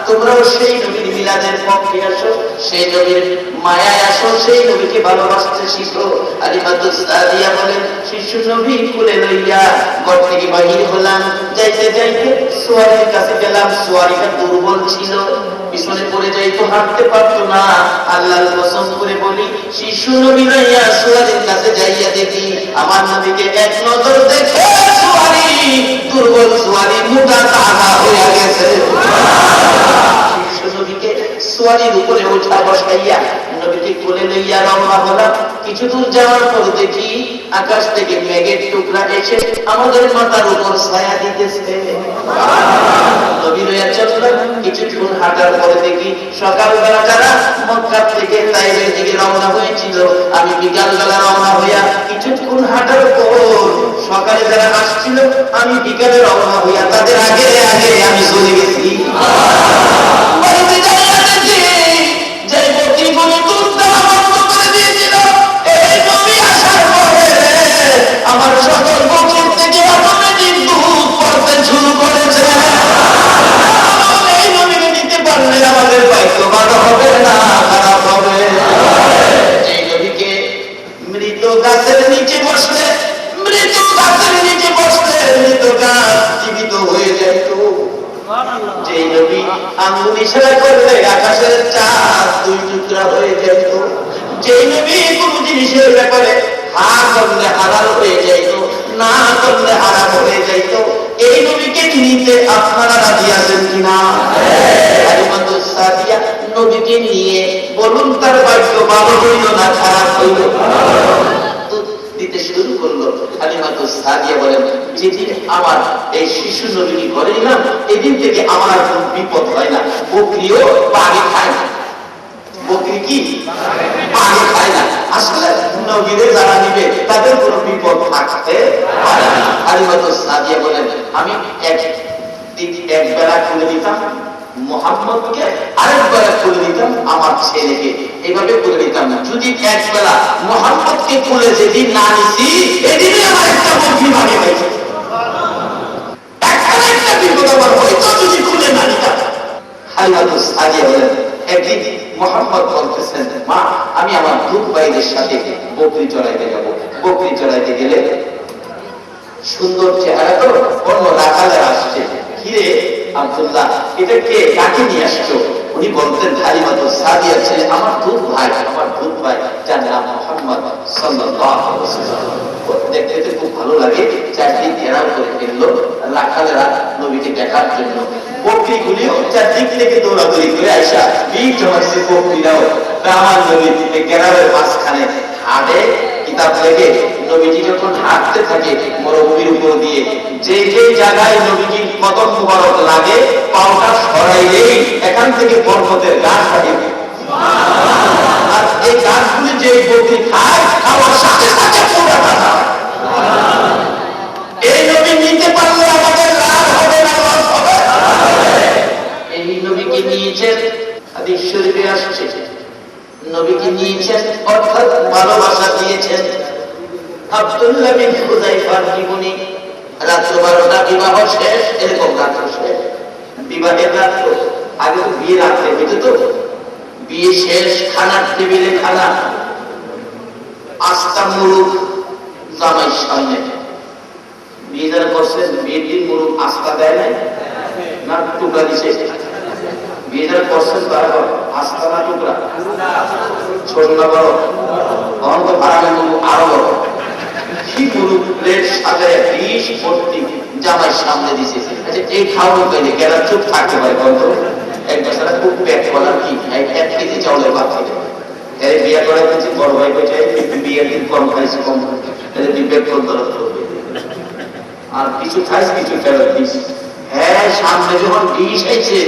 তোমরাও সেই নবীর মিলাদের পক্ষে আসো, সেই নবীর মায়ায় আসো, সেই নবীকে ভালোবাসতে শিখো। হালিমাতুস সাদিয়া বলেন, শিশু নবী কোলে লইয়া ঘর থেকে বাহির হলাম। যাইতে যাইতে সোয়ারির কাছে গেলাম, সোয়ারিটা দুর্বল ছিল, পিছনে পড়ে যাইতো, হাঁটতে পারতো না। আল্লাহর কসম করে বলি, শিশু নবী লইয়া সোয়ারির কাছে যাইয়া দেখি, আমার নবীকে এক নজর দেখে সোয়ারি, দুর্বল সোয়ারি মোটা তাজা হয়ে গেছে। শিশু নবীকে সোয়ারির উপরে উঠা বসাইয়া নবীকে কোলে লইয়া রওনা হলাম। কিছু দূর যাওয়ার পর দেখি আকাশ থেকে মেঘের টুকরা এসে আমাদের মাথার উপর ছায়া দিতেছে। নবী লইয়া চললাম। কিছুক্ষণ হাঁটার পরে দেখি সকালবেলা যারা মক্কা থেকে তাইফের দিকে রওনা হয়েছিল, আমি বিকালবেলা রওনা হইয়া কিছুক্ষণ হাঁটার পর সকালে যারা আসছিল, আমি বিকালে রওনা হইয়া তাদের আগে আগে আমি চলে গেছি। বাড়িতে যাইয়া দেখি যে বকরিগুলো দুধ দেওয়া বন্ধ করে দিয়েছিল। এই নবী আসার পরে আমার সকল বকরির থেকে অটোমেটিক দুধ পড়তে শুরু করেছে। এই নবীকে নিতে পারলে আমাদের ভাগ্য ভালো হবে না খারাপ হবে। এই নবীকে মৃত গাছের নিচে বসলে, মৃত গাছের নিচে বসলে মৃত গাছ জীবিত হয়ে যেত। যেই নবী আঙ্গুল ইশারা করলে আকাশের চাঁদ দুই টুকরা হয়ে যেত। যেই নবী কোন জিনিসের ব্যাপারে হা করলে হালাল হয়ে যাইত, না করলে হারাম হয়ে যাইত। এই নবীকে নিতে আপনারা রাজি আছেন কিনা? হালিমাতুস সাদিয়া নবীকে নিয়ে বলুন তার ভাগ্য ভালো হইল না খারাপ হইল? দিতে শুরু করলো। হালিমাতুস সাদিয়া বলেন, যেদিন আমার এই শিশু নবীকে ঘরে নিলাম, এদিন থেকে আমার আর কোনো বিপদ হয় না। বকরিও পানি খায় না। বকরি কি পানি খায় না। আসলে নবীরে যারা নিবে তাদের কোনো বিপদ থাকতে পারে না। হালিমাতুস সাদিয়া বলেন, আমি এক বেলা খুলে দিতাম মুহাম্মদকে, আরেক বেলা খুলে দিতাম আমার ছেলেকে, এইভাবে খুলে দিতাম না। যদি এক বেলা মুহাম্মদকে খুলে যেদিন না নিছি, এদিনে আমার একটা বকরি ভাগে হয়েছে। একটা বিপদ আমার হয়তো যদি খুলে না নিতাম। হালিমাতুস সাদিয়া বলেন, একদিন মুহাম্মদ বলতেছেন, মা আমি আমার দুধ ভাইদের সাথে বকরি চড়াইতে যাব। বকরি চড়াইতে গেলে সুন্দর চেহারা তো অন্য রাখালের আসছে, কিরে আব্দুল্লাহ এটা কে, কাকে নিয়ে আসছো? উনি বলতেন, হালিমাতুস সাদিয়ার ছেলে, আমার দুধ ভাই, আমার দুধ ভাই, যার নাম মুহাম্মদ সাল্লাল্লাহু আলাইহি ওয়াসাল্লাম। দেখতে দেখতে খুব ভালো লাগে। চারদিক ঘেরাও করে ফেললো রাখালেরা নবীকে দেখার জন্য। বকরিগুলিও চারদিক থেকে দৌড়াদৌড়ি করে আইসা ভিড় জমাচ্ছে। বকরিরাও আমার নবী ঘেরাওয়ের মাঝখানে হাটে কিতাব লেগে নবীজি যখন হাঁটতে থাকে মরুভূমির উপর দিয়ে, যে যে জায়গায় নবীজির কদম মুবারক লাগে, পাওটা সরাইলেই এখান থেকে বরকতের গাছ থাকে। আর এই গাছগুলি যে বকরি খায়, খাওয়ার সাথে সাথে পুরা খাওয়া। এই নবী নিতে পারলে আমাদের লাভ হবে না লস হবে? এই নবীকে নিয়েছেন, হাদিস শরীফে আসছে, নবীকে নিয়েছেন অর্থাৎ ভালোবাসা দিয়েছেন। আব্দুল্লাহ বিন হুযাইফার জীবনী, রাত্র 12টা বিবাহ শেষ, এরকম রাত্র শেষ, বিবাহের রাত্র। আগে তো বিয়ে রাত্রে হইতো, তো বিয়ে শেষ, খানার টেবিলে খানা, আস্তা মুরুখ জামাইয়ের সামনে। বিয়ে যারা করছেন, বিয়ের দিন মুরুখ আস্তা দেয় নাই না টুকরা দিছে? বিয়ে যারা করছেন তারা আস্তা না টুকরা? ছোট না বড়? তখন তো ভাড়া মুরুখ আরো বড়। কি মুরুখ প্লেট সাজায় 20 ভর্তি জামাইয়ের সামনে দিছে। আচ্ছা এই খাওয়ানো পেলে কেনা চুপ থাকতে পারে? কত এক বছরা খুব পেট বলার কি 1 কেজি চাউলের ভাত খেতে পারে। এর বিয়ে করার কিছু বড় ভাই বলছে, বিয়ের দিন কম খাইছে, কম পেট দরদ করবে। আর কিছু খাইস, কিছু ফেরত দিস। হ্যাঁ, সামনে যখন 20 আইছে,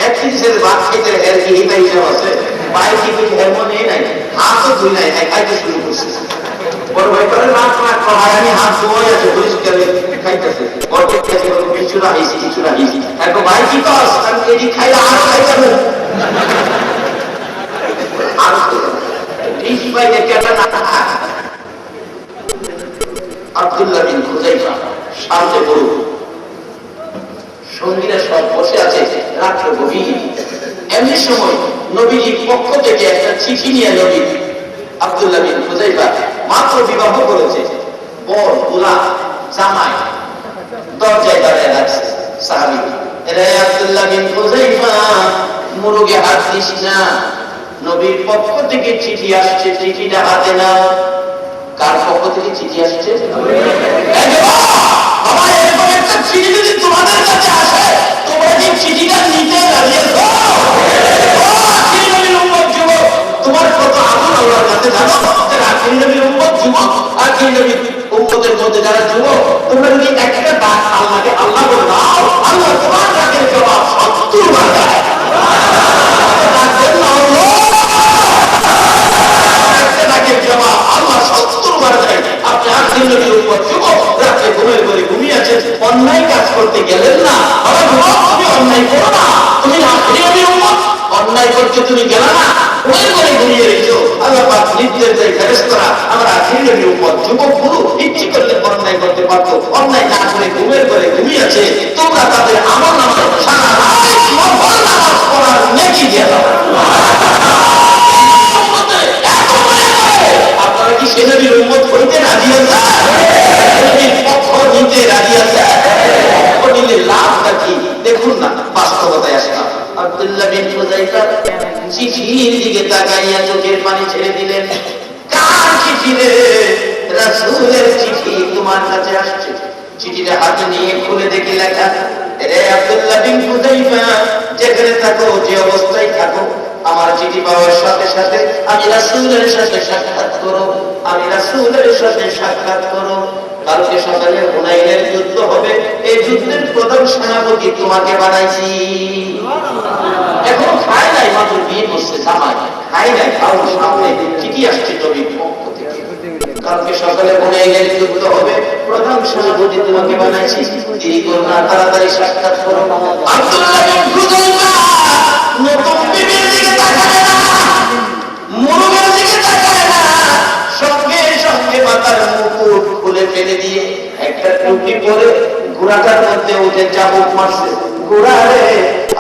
1 কেজি ভাত খেতে এর কি হিতা হিসাব আছে? পায়ে কি কিছু হেমন নাই, হাতও ধুই নাই, খাইতে শুরু করছে। বড় ভাই করে না ভাই, আমি হাত ধোয়াই আছে, পরিষ্কার খাইতেছে, কিছু রাখিস, কিছু রাখিস। এখন ভাই কি কস, এটি খাইলে আরো খাইতে আব্দুল্লাহ বিন হুযাইফা সামনে বড় সঙ্গীরা সব বসে আছে, রাত্র গভীর। এমনি সময় নবীজির পক্ষ থেকে একটা চিঠি নিয়ে নবী আব্দুল্লাহ বিন হুযাইফা মাত্র বিবাহ করেছে, বর বুলা জামাই দরজায় দাঁড়ায় রাখছে। সাহাবী, রে আব্দুল্লাহ বিন হুযাইফা, মুরুগে হাত দিস না, নবীর পক্ষ থেকে চিঠি আসছে, চিঠিটা হাতে নাও। কার পক্ষ থেকে চিঠি আসছে? চিঠি যদি তোমাদের কাছে আসে, তোমরা কি চিঠিটা নিতে দাঁড়িয়েছো? তোমার কত আগুন আল্লাহর কাছে জানো? আখির নবীর উম্মত যুবক, আখির নবীর উম্মতের মধ্যে যারা যুবক, তোমরা যদি একটা ডাক আল্লাহকে আল্লাহ বলে দাও, আল্লাহ তোমার ডাকের জবাব 70 বার দেয়। একটা ডাকের জবাব আল্লাহ 70 বার দেয়। আপনি আখির নবীর উম্মত যুবক, রাতে ঘুমের ঘরে ঘুমিয়ে আছেন, অন্যায় কাজ করতে গেলেন না, বাবা যুবক তুমি অন্যায় করো না, তুমি আখির নবীর উম্মত, অন্যায় করতে তুমি গেলে না, ঘুমের ঘরে ঘুমিয়ে রয়েছো। আল্লাহ পাক নির্দেশ দেয়, ফেরেশতারা আমরা আখির নবীর উম্মত যুবকগুলো ইচ্ছে করলে অন্যায় করতে পারতো, অন্যায় না করে ঘুমের ঘরে ঘুমিয়ে আছে, তোমরা তাদের আমল নামায় সারা রাত নফল নামাজ পড়ার নেকি দিয়ে দাও। আপনারা কি সে নবীর উম্মত হইতে রাজি আছেন? নবীর পক্ষ নিতে রাজি আছেন? পক্ষ নিলে লাভটা কি দেখুন না, বাস্তবতায় আসলাম। আব্দুল্লাহ বিন হুযাইফা চিঠির দিকে তাকাইয়া চোখের পানি ছেড়ে দিলেন। কার চিঠি রে? রাসূলের চিঠি তোমার কাছে আসছে। চিঠিটা হাতে নিয়ে খুলে দেখে লেখা, রে আব্দুল্লাহ বিন হুযাইফা, যেখানে থাকো, যে অবস্থায় থাকো, আমার চিঠি পাওয়ার সাথে সাথে আমি রাসূলের সাথে সাক্ষাৎ করো, আমি রাসূলের সাথে সাক্ষাৎ করো। কালকে সকালে হুনাইনের যুদ্ধ হবে, এই যুদ্ধের প্রধান সেনাপতি তোমাকে বানাইছি। এখন খায় নাই, মাত্র বিয়ে করছে, জামাই খায় নাই, খাও সামনে চিঠি আসছে নবীর পক্ষ থেকে। কালকে সকালে হুনাইনের যুদ্ধ হবে, প্রধান সেনাপতি তোমাকে বানাইছি, দেরি করো না, তাড়াতাড়ি সাক্ষাৎ করো। আব্দুল্লাহ বিন হুযাইফা নতুন বিবির দিকে তাকায় না, মুরুগের দিকে তাকায় না, সঙ্গে সঙ্গে মাথার মুকুট খুলে ফেলে দিয়ে একটা টুপি পরে ঘোড়াটার মধ্যে উঠে চাবুক মারছে। ঘোড়া রে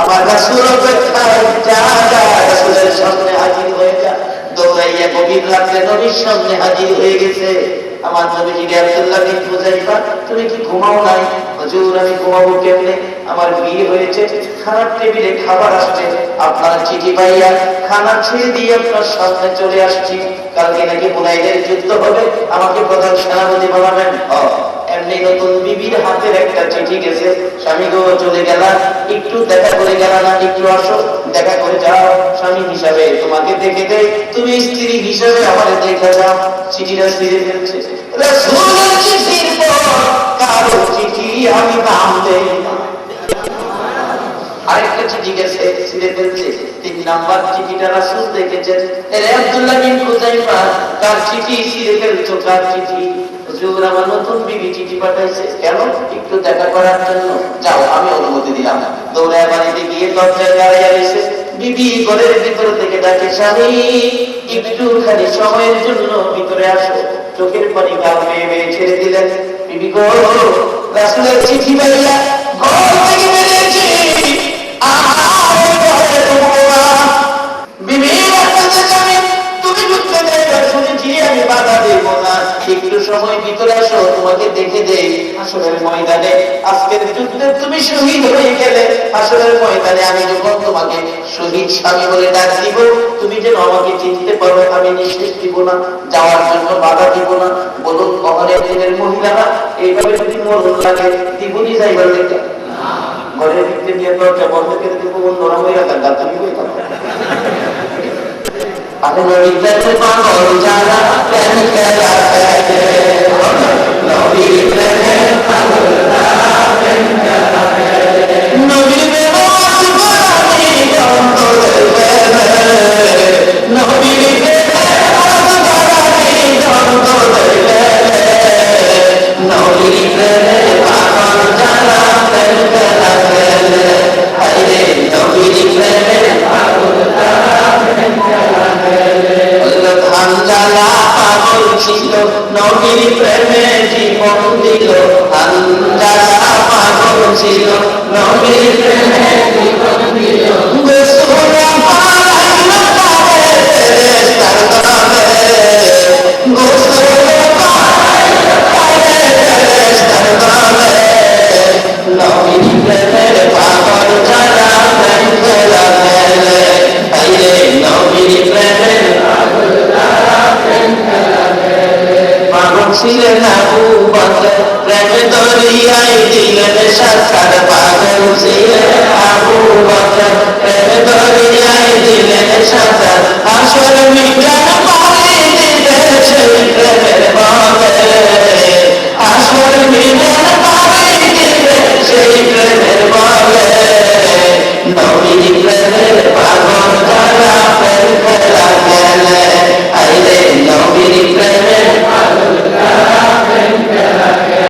আমার রাসূল অপেক্ষায়, যা যা রাসূলের সামনে হাজির হয়ে যা। দৌড়াইয়া গভীর রাত্রে নবীর সামনে হাজির হয়ে গেছে। আমার নবীজি আব্দুল্লাহ বিন হুযাইফা, তুমি কি ঘুমাও নাই? হুজুর আমি ঘুমাবো কেমনে, আমার বিয়ে হয়েছে, খানার টেবিলে খাবার আসছে, আপনার চিঠি পাইয়া খানা ছেড়ে দিয়ে আপনার সামনে চলে আসছি। কালকে নাকি হুনাইনের যুদ্ধ হবে, আমাকে প্রধান সেনাপতি বানাবেন। এমনি নতুন বিবির হাতের একটা চিঠি গেছে, স্বামী গো চলে গেলা, একটু দেখা করে গেলা না, একটু আসো দেখা করে যাও। স্বামী হিসাবে তোমাকে দেখে দেয়, তুমি স্ত্রী হিসাবে আমাদের দেখে যাও। চিঠিটা ছিঁড়ে ফেলছে। রাসূলের চিঠির পর কারো চিঠি আমি নাম দেই না। আরেকটা চিঠি গেছে, ছিঁড়ে ফেলছে। 3 নাম্বার চিঠিটা রাসূল দেখেছেন। এর আব্দুল্লাহ বিন হুযাইফা, কার চিঠি ছিঁড়ে ফেলছো, কার চিঠি? হুজুর আমার নতুন বিবি চিঠি পাঠাইছে। কেন? একটু দেখা করার জন্য। যাও আমি অনুমতি দিলাম। দৌড়ায় বাড়িতে গিয়ে দরজায় দাঁড়িয়ে রয়েছে। বিবি ঘরের ভিতর থেকে ডাকে, স্বামী একটুখানি সময়ের জন্য ভিতরে আসো। চোখের পানি গাল বেয়ে বেয়ে ছেড়ে দিলেন। বিবি গো, রাসূলের চিঠি পাইয়া ঘর থেকে বেরিয়েছি, আমি বাধা দেব না, একটু সময় ভিতরে আসো, তোমাকে দেখে দেই হাসরের ময়দানে। আজকের যুদ্ধে তুমি শহীদ হয়ে গেলে, হাসরের ময়দানে আমি যখন তোমাকে শহীদ স্বামী বলে ডাক দিব, তুমি যেন আমাকে চিনতে পারো, আমি নিঃশেষ দিব না, যাওয়ার জন্য বাধা দিব না। বলুন কখনের দিনের মহিলারা এইভাবে যদি মরণ লাগে দিবনি যাইবার লেগে ঘরের ভিতরে নিয়ে দরজা বন্ধ করে দিব, অন্যরা হইয়া থাকা, তুমি হয়ে থাকো। আমি নবীর প্রেমে পাগল যারা, প্রেম খেলা খেলে, নবীর প্রেমে পাগল যারা, প্রেম খেলা খেলে, নবীর প্রেমে আসবানি অন্তরের প্রেমে, নবীর প্রেমে আসবানি অন্তরের প্রেমে, নবীর প্রেমে পাগল যারা, প্রেম খেলা খেলে, হায়রে নবীর প্রেমে পাগল যারা, প্রেম খেলা খেলে। হানজালা পাগল ছিল, নবীর প্রেমে জীবন দিল। হানজালা পাগল ছিল, নবীর প্রেমে জীবন দিল।